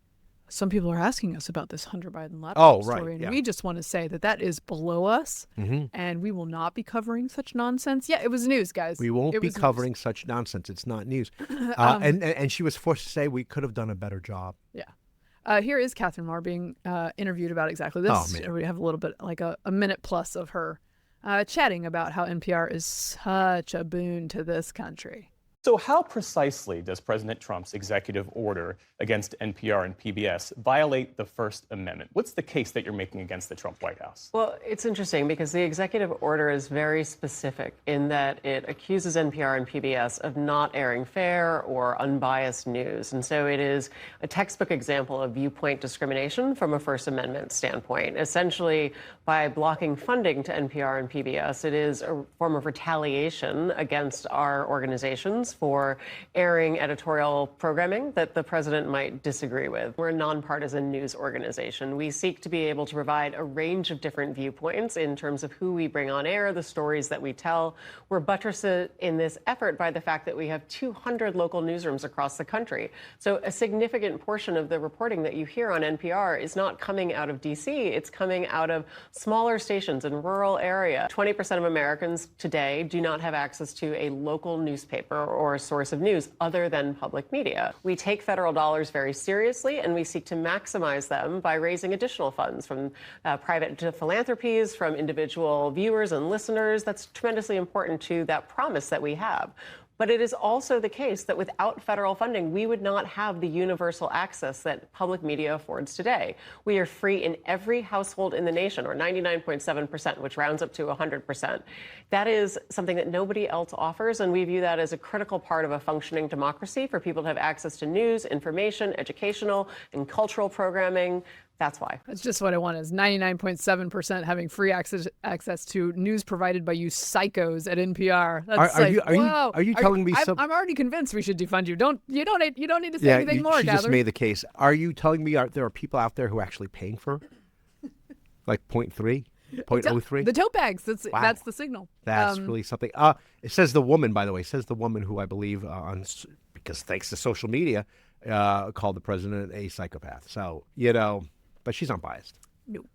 some people are asking us about this Hunter Biden laptop right, story, and yeah. we just want to say that is below us, and we will not be covering such nonsense. Yeah, it was news, guys. we won't It be was news. covering such nonsense. It's not news. And she was forced to say we could have done a better job. Yeah. Here is Katharine Marr being interviewed about exactly this. Oh, man. We have a little bit, like a minute plus of her chatting about how NPR is such a boon to this country. So how precisely does President Trump's executive order against NPR and PBS violate the First Amendment? What's the case that you're making against the Trump White House? Well, it's interesting because the executive order is very specific in that it accuses NPR and PBS of not airing fair or unbiased news. And so it is a textbook example of viewpoint discrimination from a First Amendment standpoint. Essentially, by blocking funding to NPR and PBS, it is a form of retaliation against our organizations for airing editorial programming that the president might disagree with. We're a nonpartisan news organization. We seek to be able to provide a range of different viewpoints in terms of who we bring on air, the stories that we tell. We're buttressed in this effort by the fact that we have 200 local newsrooms across the country. So a significant portion of the reporting that you hear on NPR is not coming out of D.C., it's coming out of smaller stations in rural area. 20% of Americans today do not have access to a local newspaper or a source of news other than public media. We take federal dollars very seriously, and we seek to maximize them by raising additional funds from private philanthropies, from individual viewers and listeners. That's tremendously important to that promise that we have. But it is also the case that without federal funding, we would not have the universal access that public media affords today. We are free in every household in the nation, or 99.7%, which rounds up to 100%. That is something that nobody else offers, and we view that as a critical part of a functioning democracy for people to have access to news, information, educational, and cultural programming. That's why. That's just what I want, is 99.7% having free access to news provided by you psychos at NPR. That's Are you telling me I'm already convinced we should defund you. You don't need to say Yeah, anything more, she just Katharine. made the case. Are you telling me there are people out there who are actually paying for like 0.3, 0.03? The tote bags. Wow. That's the signal. That's really something. It says the woman, by the way, who I believe because thanks to social media, called the president a psychopath. So, but she's unbiased. Nope.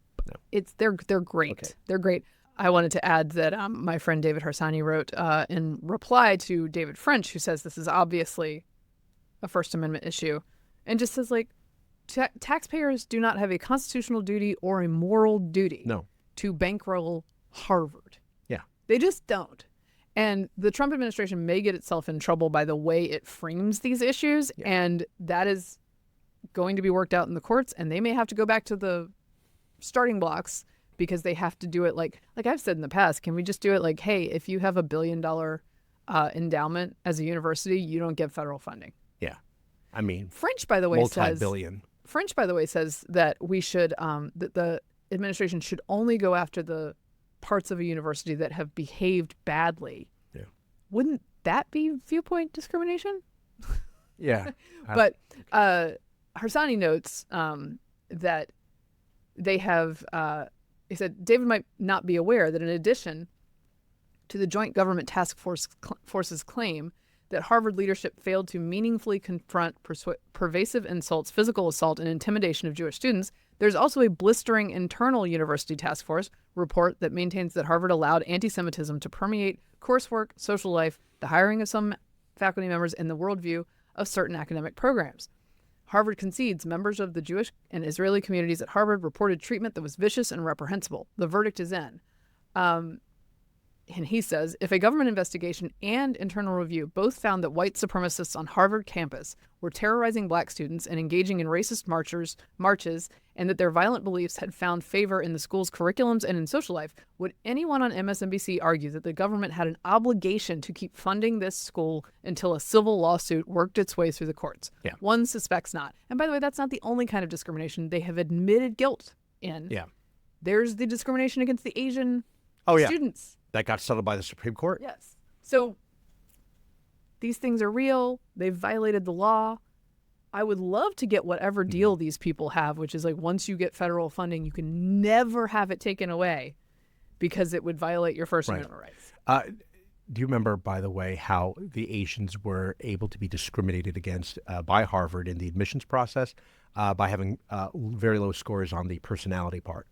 They're great. Okay. They're great. I wanted to add that my friend David Harsanyi wrote in reply to David French, who says this is obviously a First Amendment issue, and just says, like, taxpayers do not have a constitutional duty or a moral duty to bankroll Harvard. Yeah. They just don't. And the Trump administration may get itself in trouble by the way it frames these issues, and that is going to be worked out in the courts, and they may have to go back to the starting blocks because they have to do it like I've said in the past. Can we just do it like, hey, if you have $1 billion endowment as a university, you don't get federal funding? Yeah. I mean, French, by the way, multi-billion. says that we should that the administration should only go after the parts of a university that have behaved badly wouldn't that be viewpoint discrimination? Yeah. But Harsani notes that they have, he said, David might not be aware that in addition to the Joint Government Task Force's claim that Harvard leadership failed to meaningfully confront pervasive insults, physical assault, and intimidation of Jewish students, there's also a blistering internal university task force report that maintains that Harvard allowed anti-Semitism to permeate coursework, social life, the hiring of some faculty members, and the worldview of certain academic programs. Harvard concedes members of the Jewish and Israeli communities at Harvard reported treatment that was vicious and reprehensible. The verdict is in. And he says, if a government investigation and internal review both found that white supremacists on Harvard campus were terrorizing black students and engaging in racist marches, and that their violent beliefs had found favor in the school's curriculums and in social life, would anyone on MSNBC argue that the government had an obligation to keep funding this school until a civil lawsuit worked its way through the courts? Yeah. One suspects not. And by the way, that's not the only kind of discrimination they have admitted guilt in. Yeah. There's the discrimination against the Asian students. That got settled by the Supreme Court. Yes. So these things are real. They've violated the law. I would love to get whatever deal these people have, which is like once you get federal funding, you can never have it taken away because it would violate your First Amendment rights. Do you remember, by the way, how the Asians were able to be discriminated against by Harvard in the admissions process by having very low scores on the personality part?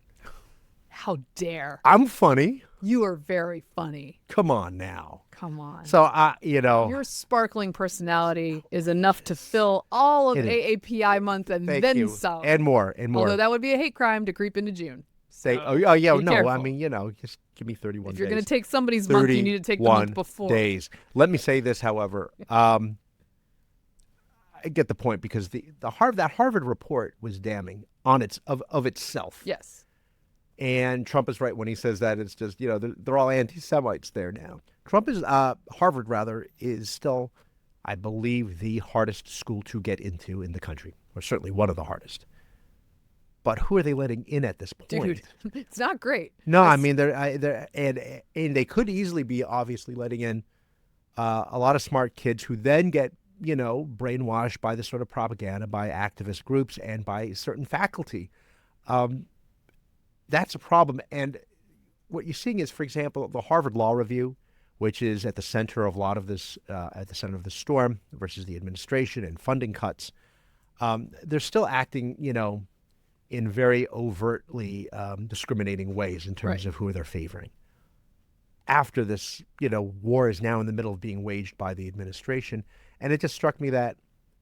How dare. I'm funny. You are very funny. Come on now. Come on. So, Your sparkling personality is enough to fill all of AAPI month and thank then you. some. And more, and more. Although that would be a hate crime to creep into June. Say, So, no, be careful. I mean, just give me 31 days. If you're going to take somebody's month, you need to take the month before. days. Let me say this, however. I get the point because that Harvard report was damning on of itself. Yes. And Trump is right when he says that it's just, they're all anti-Semites there now. Harvard rather, is still, I believe, the hardest school to get into in the country, or certainly one of the hardest. But who are they letting in at this point? Dude, it's not great. No, I mean, they're and they could easily be obviously letting in a lot of smart kids who then get, brainwashed by this sort of propaganda by activist groups and by certain faculty. That's a problem. And what you're seeing is, for example, the Harvard Law Review, which is at the center of a lot of this, at the center of the storm versus the administration and funding cuts. They're still acting, in very overtly discriminating ways in terms of who they're favoring. After this, war is now in the middle of being waged by the administration. And it just struck me that,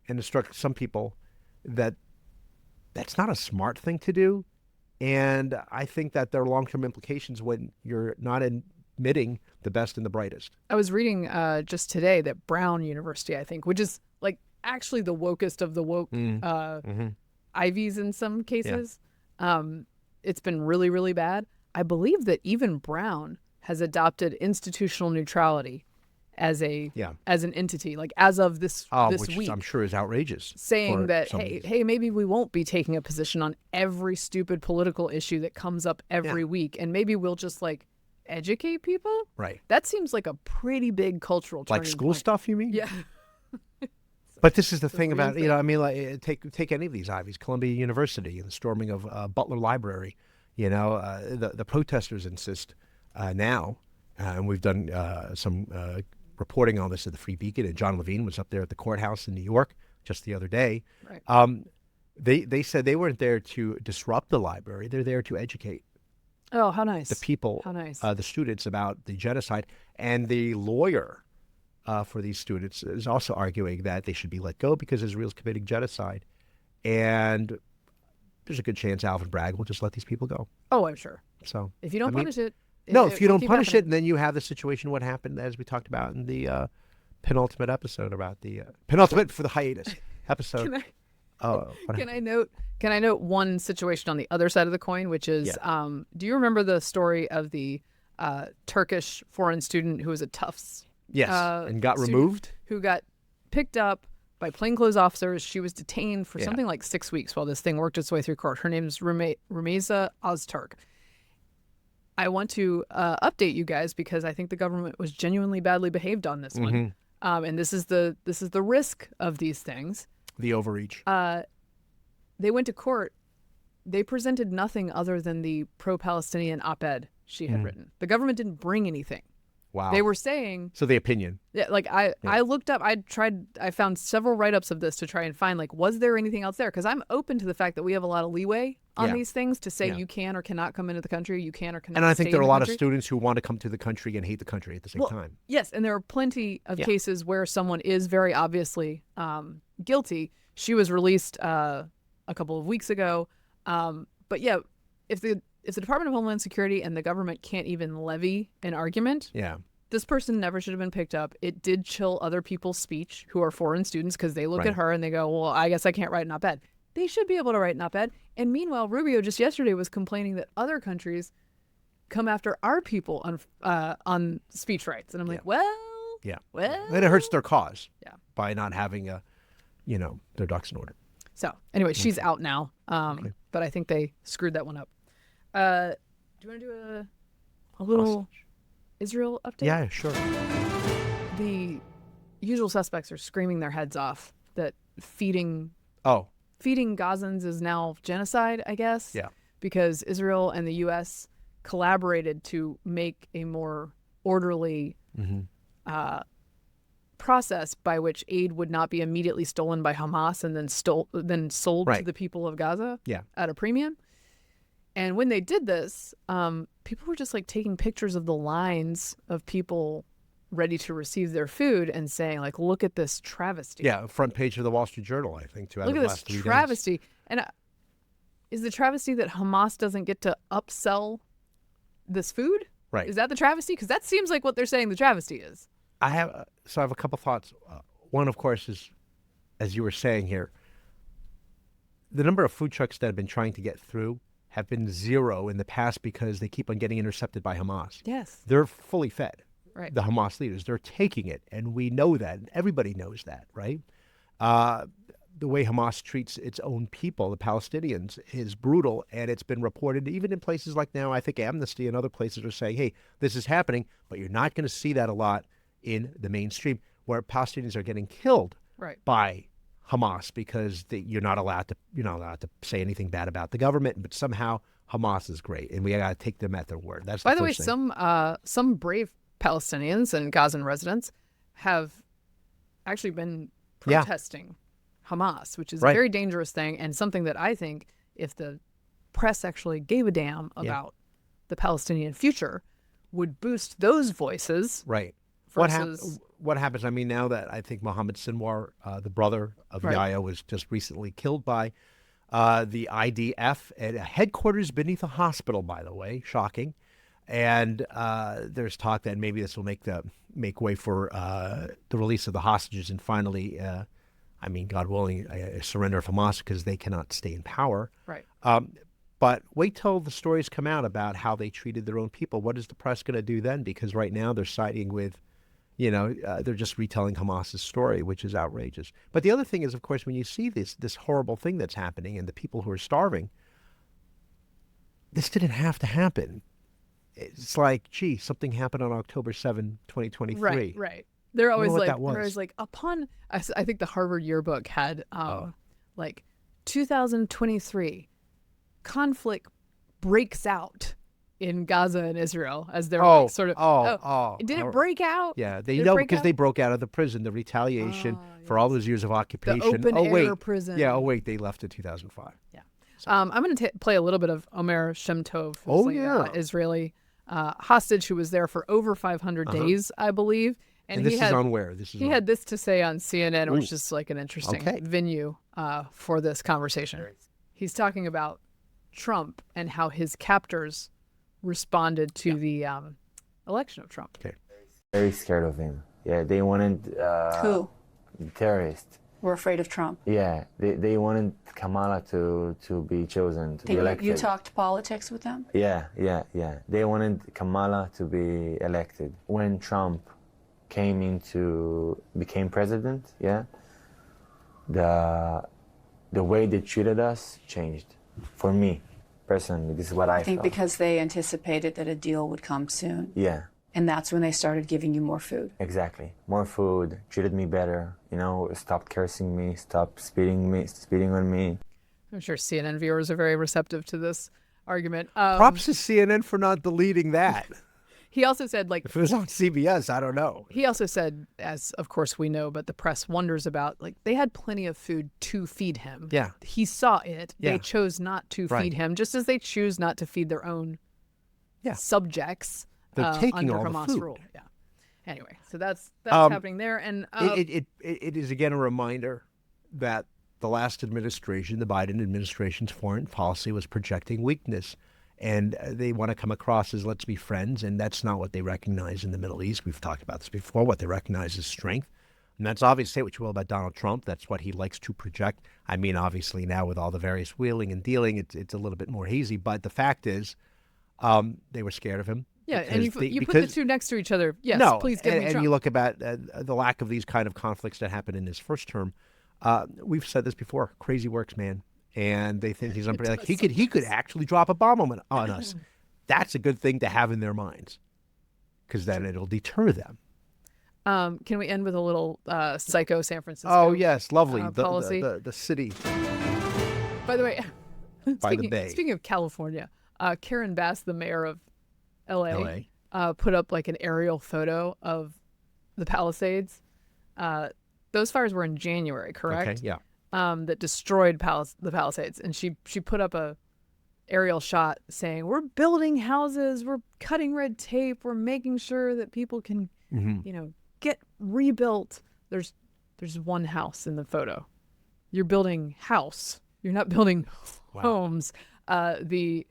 and it struck some people, that that's not a smart thing to do. And I think that there are long-term implications when you're not admitting the best and the brightest. I was reading just today that Brown University, I think, which is like actually the wokest of the woke Ivies in some cases. Yeah. It's been really, really bad. I believe that even Brown has adopted institutional neutrality as an entity, like as of this which week. I'm sure is outrageous. Saying that, hey, maybe we won't be taking a position on every stupid political issue that comes up every week, and maybe we'll just educate people. Right. That seems like a pretty big cultural turning Like school point. stuff, you mean? Yeah. But this is the thing about, take any of these Ivies, Columbia University and the storming of Butler Library. The protesters insist now, and we've done some reporting on this at the Free Beacon, and John Levine was up there at the courthouse in New York just the other day. Right. They said they weren't there to disrupt the library. They're there to educate Oh, how nice. the people, How nice. the students, about the genocide. And the lawyer for these students is also arguing that they should be let go because Israel's committing genocide. And there's a good chance Alvin Bragg will just let these people go. Oh, I'm sure. So If you don't punish it. No, if you will don't keep punish it, happening. then you have the situation what happened, as we talked about in the penultimate episode about the penultimate for the hiatus episode. Can I note one situation on the other side of the coin, which is, do you remember the story of the Turkish foreign student who was a Tufts? Yes, and got student removed? Who got picked up by plainclothes officers. She was detained for something like 6 weeks while this thing worked its way through court. Her name is Rumeysa Ozturk. I want to update you guys because I think the government was genuinely badly behaved on this one. And this is the risk of these things. The overreach. They went to court. They presented nothing other than the pro-Palestinian op-ed she had written. The government didn't bring anything. Wow. They were saying. So the opinion. Yeah, like I looked up, I found several write-ups of this to try and find, like, was there anything else there? Because I'm open to the fact that we have a lot of leeway on these things to say you can or cannot come into the country, you can or cannot. And I think stay there are a in the lot of country. students who want to come to the country and hate the country at the same time. Yes, and there are plenty of cases where someone is very obviously guilty. She was released a couple of weeks ago. But yeah, if the Department of Homeland Security and the government can't even levy an argument, this person never should have been picked up. It did chill other people's speech who are foreign students because they look at her and they go, well, I guess I can't write an op-ed. They should be able to write an op-ed. And meanwhile, Rubio just yesterday was complaining that other countries come after our people on speech rights. And I'm like, well. And it hurts their cause Yeah. by not having their ducks in order. So anyway, she's out now. But I think they screwed that one up. Do you want to do a little Israel update? Yeah, sure. The usual suspects are screaming their heads off that feeding Gazans is now genocide, I guess. Yeah. Because Israel and the U.S. collaborated to make a more orderly process by which aid would not be immediately stolen by Hamas and then sold to the people of Gaza at a premium. And when they did this, people were just like taking pictures of the lines of people ready to receive their food and saying, like, look at this travesty. Yeah, front page of the Wall Street Journal, I think, Look at this travesty. And is the travesty that Hamas doesn't get to upsell this food? Right. Is that the travesty? Because that seems like what they're saying the travesty is. I have a couple thoughts. One, of course, is, as you were saying here, the number of food trucks that have been trying to get through have been zero in the past because they keep on getting intercepted by Hamas. Yes. They're fully fed. Right. The Hamas leaders, they're taking it, and we know that. And everybody knows that, right? The way Hamas treats its own people, the Palestinians, is brutal, and it's been reported even in places like now, I think Amnesty and other places are saying, hey, this is happening, but you're not going to see that a lot in the mainstream, where Palestinians are getting killed by Hamas because you're not allowed to say anything bad about the government, but somehow Hamas is great, and we got to take them at their word. That's by the way, first thing. some brave Palestinians and Gazan residents have actually been protesting Hamas, which is a very dangerous thing and something that I think if the press actually gave a damn about the Palestinian future would boost those voices. Right. Versus... What happens? I mean, now that I think Mohammed Sinwar, the brother of Yahya, was just recently killed by the IDF at a headquarters beneath a hospital, by the way, shocking. And there's talk that maybe this will make way for the release of the hostages and finally, God willing, a surrender of Hamas because they cannot stay in power. Right. But wait till the stories come out about how they treated their own people. What is the press going to do then? Because right now they're siding with, they're just retelling Hamas's story, which is outrageous. But the other thing is, of course, when you see this horrible thing that's happening and the people who are starving, this didn't have to happen. It's like, gee, something happened on October 7, 2023. Right. They're always upon, I think the Harvard yearbook had 2023, conflict breaks out in Gaza and Israel as they're did it break out? Yeah, they know because they broke out of the prison, the retaliation for all those years of occupation. The open air prison. Yeah, they left in 2005. Yeah. So. I'm going to play a little bit of Omer Shem Tov, who's Israeli hostage who was there for over 500 days, I believe. And this is on where? He had this to say on CNN, which is like an interesting venue for this conversation. He's talking about Trump and how his captors responded to the election of Trump. Okay. Very scared of him. Yeah, they wanted... Who? The terrorists. We're afraid of Trump. Yeah, they wanted Kamala to be chosen, to be elected. You talked politics with them? Yeah. They wanted Kamala to be elected. When Trump became president, the way they treated us changed. For me, Personally, this is what I I think felt. because they anticipated that a deal would come soon. Yeah, And that's when they started giving you more food. exactly. More food, treated me better, stopped cursing me, stopped spitting on me. I'm sure CNN viewers are very receptive to this argument. Props to CNN for not deleting that. He also said, like, If it was on CBS, I don't know. he also said, as of course we know, but the press wonders about, like, they had plenty of food to feed him. Yeah. He saw it. Yeah. They chose not to Right. feed him, just as they choose not to feed their own Yeah. subjects They're taking under all the Hamas food. rule. Yeah. Anyway, so that's happening there. And It is again a reminder that the last administration, the Biden administration's foreign policy, was projecting weakness. And they want to come across as let's be friends, and that's not what they recognize in the Middle East. We've talked about this before. What they recognize is strength. And that's obviously, say what you will about Donald Trump, that's what he likes to project. I mean, obviously now with all the various wheeling and dealing, it's a little bit more hazy. But the fact is, they were scared of him. yeah, and you because put the two next to each other. Yes, no, please give me and Trump. you look about the lack of these kind of conflicts that happened in his first term. We've said this before. Crazy works, man. And they think he's like he could actually drop a bomb on us. That's a good thing to have in their minds, because then it'll deter them. Can we end with a little psycho San Francisco? Oh yes, lovely. Policy. The city By the way, by the bay. speaking of California, Karen Bass, the mayor of LA. put up like an aerial photo of the Palisades. Those fires were in January, correct? Okay, yeah. That destroyed the Palisades, and she put up a aerial shot saying, "We're building houses, we're cutting red tape, we're making sure that people can, get rebuilt." There's one house in the photo. You're building house. You're not building homes. The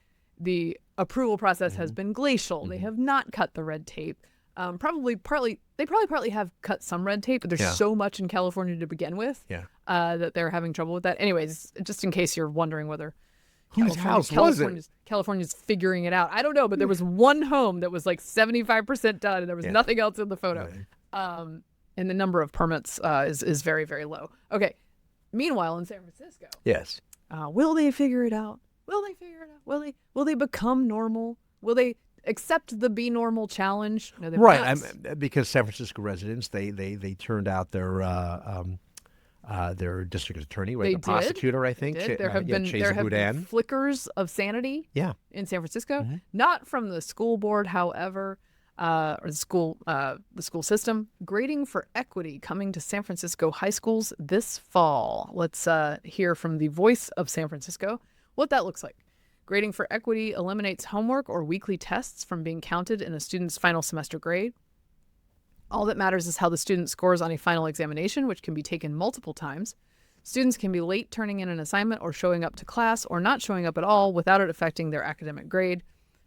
approval process has been glacial. They have not cut the red tape. They probably partly have cut some red tape, but there's so much in California to begin with that they're having trouble with that. Anyways, just in case you're wondering whether Whose house was it? California's figuring it out. I don't know, but there was one home that was like 75% done, and there was nothing else in the photo. Right. And the number of permits is very, very low. Okay. Meanwhile, in San Francisco, Yes. will they figure it out? Will they figure it out? Will they become normal? Will they accept the be normal challenge? No, they're Right, not. because San Francisco residents, they turned out their district attorney, right? They The prosecutor, I think. did. There have been Boudin. flickers of sanity Yeah. in San Francisco, not from the school board, however, or the school system. Grading for equity coming to San Francisco high schools this fall. Let's hear from the voice of San Francisco what that looks like. Grading for equity eliminates homework or weekly tests from being counted in a student's final semester grade. All that matters is how the student scores on a final examination, which can be taken multiple times. Students can be late turning in an assignment or showing up to class or not showing up at all without it affecting their academic grade.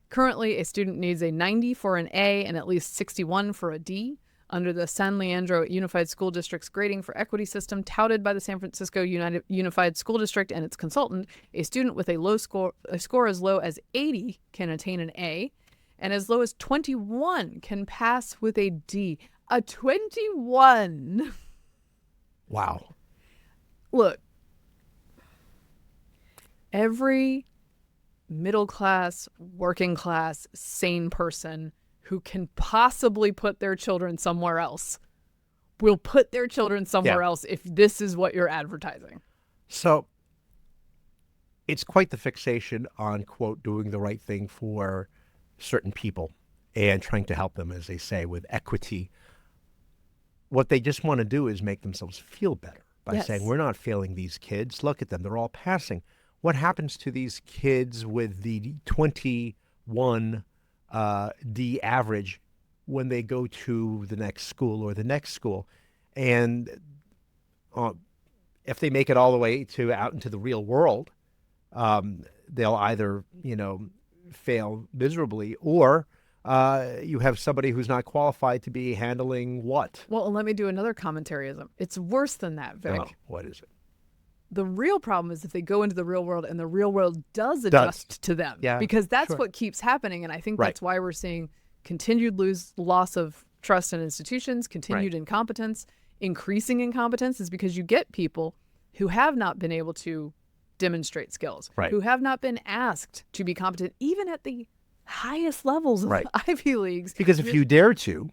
Currently, a student needs a 90 for an A and at least 61 for a D. Under the San Leandro Unified School District's grading for equity system touted by the San Francisco Unified School District and its consultant, a student with a score as low as 80 can attain an A, and as low as 21 can pass with a D. A 21. Wow. Look, every middle class, working class, sane person who can possibly put their children somewhere else will put their children somewhere else if this is what you're advertising. So it's quite the fixation on, quote, doing the right thing for certain people and trying to help them, as they say, with equity. What they just want to do is make themselves feel better by saying, we're not failing these kids. Look at them. They're all passing. What happens to these kids with the 21 D average when they go to the next school or the next school? And if they make it all the way out into the real world, they'll either, fail miserably, or you have somebody who's not qualified to be handling what? Well, let me do another commentaryism. It's worse than that, Vic. Oh, what is it? The real problem is if they go into the real world and the real world does adjust to them. Yeah, because that's sure. what keeps happening. And I think Right. that's why we're seeing continued loss of trust in institutions, continued incompetence, increasing incompetence, is because you get people who have not been able to demonstrate skills, Right. who have not been asked to be competent even at the highest levels of Right. the Ivy Leagues. Because if you dare to,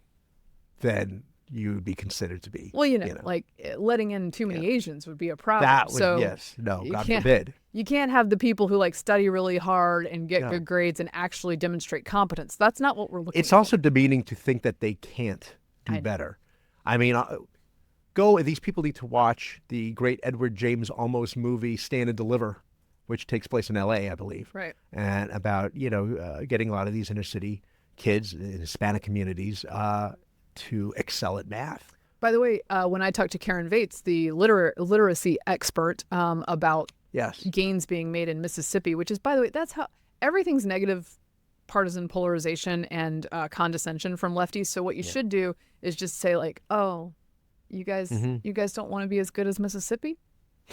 then you would be considered to be. Well, like letting in too many Asians would be a problem. That would, so yes. No, you God can't- forbid. You can't have the people who like study really hard and get No. good grades and actually demonstrate competence. That's not what we're looking It's for. also demeaning to think that they can't I do know. better. I mean, these people need to watch the great Edward James Olmos movie, Stand and Deliver, which takes place in L.A., I believe. Right. And about, getting a lot of these inner city kids in Hispanic communities to excel at math. By the way, when I talked to Karen Vates, the literacy expert, about Yes. gains being made in Mississippi, which is, by the way, that's how everything's negative partisan polarization and condescension from lefties. So what you should do is just say like, oh, you guys don't want to be as good as Mississippi?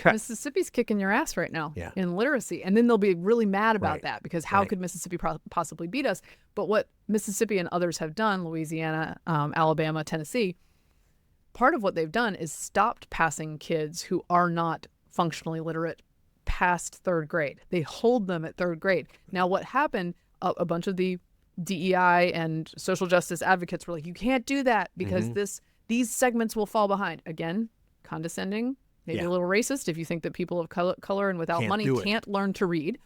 Mississippi's kicking your ass right now Yeah. in literacy. And then they'll be really mad about Right. that because how Right. could Mississippi possibly beat us? But what Mississippi and others have done, Louisiana, Alabama, Tennessee, part of what they've done is stopped passing kids who are not functionally literate past third grade. They hold them at third grade. Now, what happened, a bunch of the DEI and social justice advocates were like, you can't do that because these segments will fall behind. Again, condescending, maybe Yeah. a little racist if you think that people of color and without Can't money do it. can't learn to read.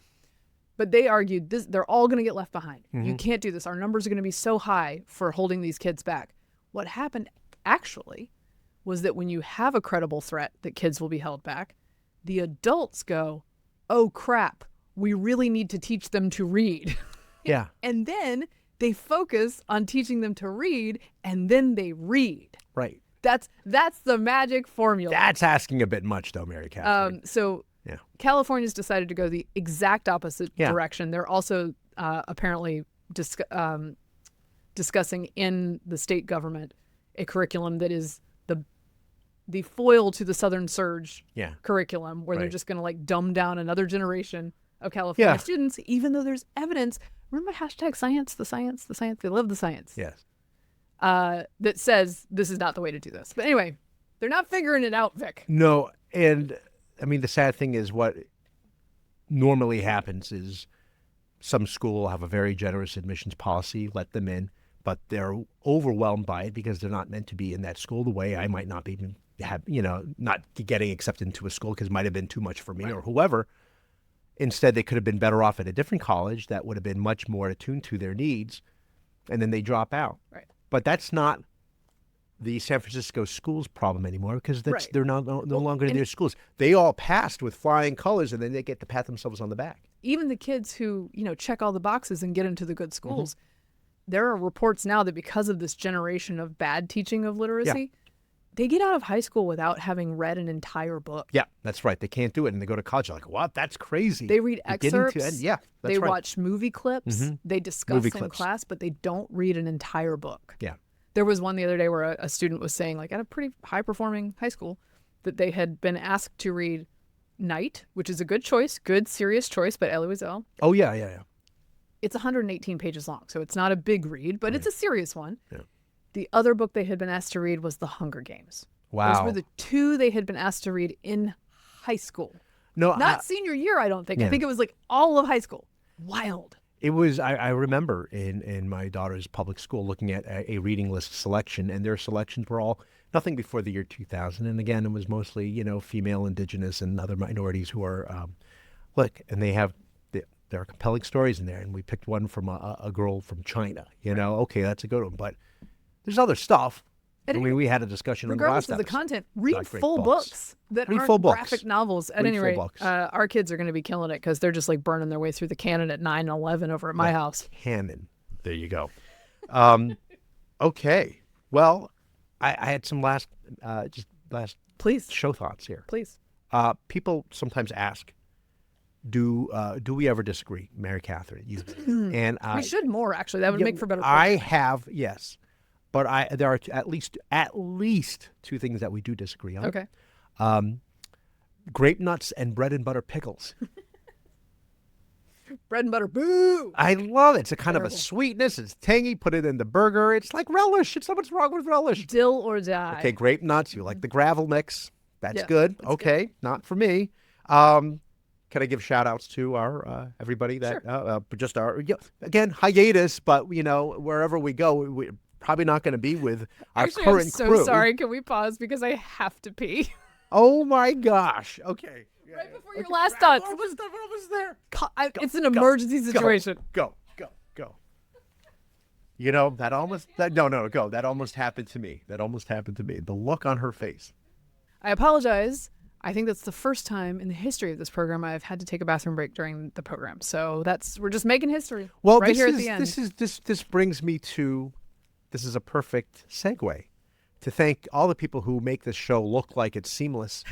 But they argued they're all going to get left behind. You can't do this. Our numbers are going to be so high for holding these kids back. What happened actually was that when you have a credible threat that kids will be held back, the adults go, oh crap, we really need to teach them to read. Yeah. And then they focus on teaching them to read, and then they read. Right. That's the magic formula. That's asking a bit much, though, Mary Catherine. So Yeah. California's decided to go the exact opposite Yeah. direction. They're also apparently discussing in the state government a curriculum that is the foil to the Southern Surge Yeah. curriculum, where they're Right. just going to like dumb down another generation of California Yeah. students, even though there's evidence. Remember hashtag science, the science, the science. They love the science. Yes. That says this is not the way to do this. But anyway, they're not figuring it out, Vic. No, and I mean, the sad thing is what normally happens is some school will have a very generous admissions policy, let them in, but they're overwhelmed by it because they're not meant to be in that school the way I might not be not getting accepted into a school because it might have been too much for me or whoever. Instead, they could have been better off at a different college that would have been much more attuned to their needs, and then they drop out. Right. But that's not the San Francisco schools' problem anymore because Right. they're no longer in their schools. They all passed with flying colors, and then they get to pat themselves on the back. Even the kids who, check all the boxes and get into the good Mm-hmm. schools, there are reports now that because of this generation of bad teaching of literacy, they get out of high school without having read an entire book. Yeah, that's right. They can't do it, and they go to college. They're like, what? That's crazy. They read Beginning to excerpts. end. Yeah, that's they right. watch movie clips. They discuss Movie in clips. class, but they don't read an entire book. Yeah. There was one the other day where a student was saying, like at a pretty high-performing high school, that they had been asked to read Night, which is a good choice, good, serious choice, but Elie Wiesel. Oh, yeah. It's 118 pages long, so it's not a big read, but it's a serious one. Yeah. The other book they had been asked to read was The Hunger Games. Wow. Those were the two they had been asked to read in high school. No, Not senior year, I don't think. I Yeah. think it was like all of high school. Wild. it was. I remember in my daughter's public school looking at a reading list selection, and their selections were all nothing before the year 2000. And again, it was mostly female, indigenous, and other minorities who are and they have. There are compelling stories in there, and we picked one from a girl from China. Okay, that's a good one, but there's other stuff. I mean, we had a discussion on the Regardless last of the episode. content, read Not great full books that Read aren't full books. graphic novels. At Read any full rate, books. our kids are going to be killing it because they're just like burning their way through the canon at 9 and 11 over at my house. Canon. There you go. Okay. Well, I had some last Please, show thoughts here. please. People sometimes ask, do we ever disagree, Mary Catherine? You and I. We should more, actually. That would make for better I programming. have, yes, but there are at least two things that we do disagree on. Okay. Grape nuts and bread and butter pickles. Bread and butter, boo! I love it. It's a kind of a Terrible. sweetness. It's tangy. Put it in the burger. It's like relish. It's not what's wrong with relish. Dill or die. Okay, grape nuts. You like the gravel mix. That's Yeah, good. that's Okay, not for me. can I give shout outs to our everybody that just our again hiatus, but wherever we go, we're probably not going to be with our Actually, current I'm so crew. sorry. Can we pause because I have to pee? Oh my gosh. Okay. Right before your last thoughts. We're almost there. It's an emergency situation. Go. That almost happened to me. The look on her face. I apologize. I think that's the first time in the history of this program I've had to take a bathroom break during the program. So we're just making history. Well, right here at the end. This brings me to, this is a perfect segue to thank all the people who make this show look like it's seamless.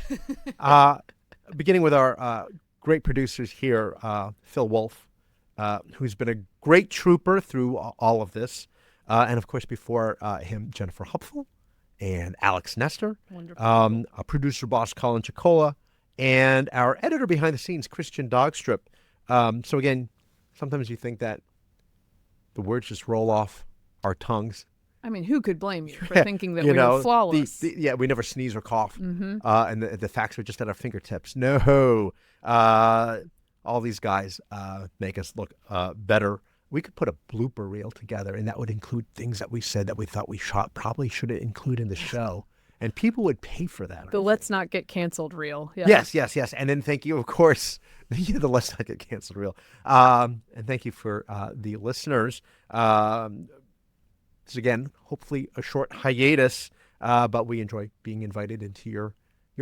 Beginning with our great producers here, Phil Wolf, who's been a great trooper through all of this. And of course, before him, Jennifer Hupfel and Alex Nestor, a producer boss, Colin Chicola, and our editor behind the scenes, Christian Dogstrip. So again, sometimes you think that the words just roll off our tongues. I mean, who could blame you for thinking that we were flawless? We never sneeze or cough. And the facts are just at our fingertips. No. All these guys make us look better. We could put a blooper reel together, and that would include things that we said that we thought we probably should include in the show. And people would pay for that. The let's not get canceled reel. Yeah. Yes. And then thank you, of course, the let's not get canceled reel. And thank you for the listeners. This is, again, hopefully a short hiatus, but we enjoy being invited into your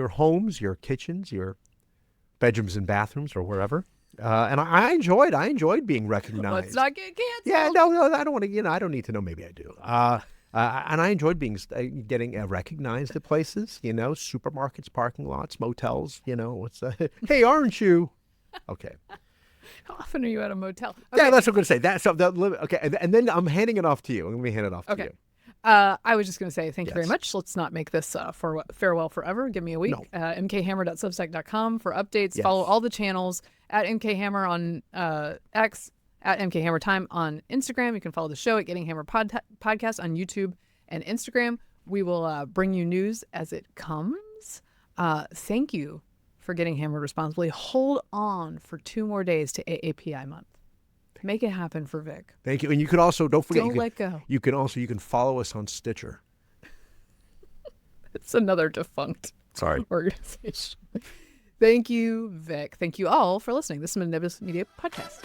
homes, your kitchens, your bedrooms and bathrooms, or wherever. And I enjoyed being recognized. Let's not get canceled. Yeah, no, I don't want to. I don't need to know. Maybe I do. And I enjoyed getting recognized at places. Supermarkets, parking lots, motels. Hey, aren't you? Okay. How often are you at a motel? Okay. Yeah, that's what I'm going to say. Okay, and then I'm handing it off to you. I'm going to hand it off to you. I was just going to say thank you very much. Let's not make this farewell forever. Give me a week. No. mkhammer.substack.com for updates. Yes. Follow all the channels at mkhammer on X, at mkhammertime on Instagram. You can follow the show at Getting Hammer Podcast on YouTube and Instagram. We will bring you news as it comes. Thank you for getting hammered responsibly. Hold on for 2 more days to AAPI month. Make it happen for Vic. Thank you. And you can also, don't forget, let go. You can follow us on Stitcher. It's another defunct organization. Thank you, Vic. Thank you all for listening. This has been a Nebulous Media Podcast.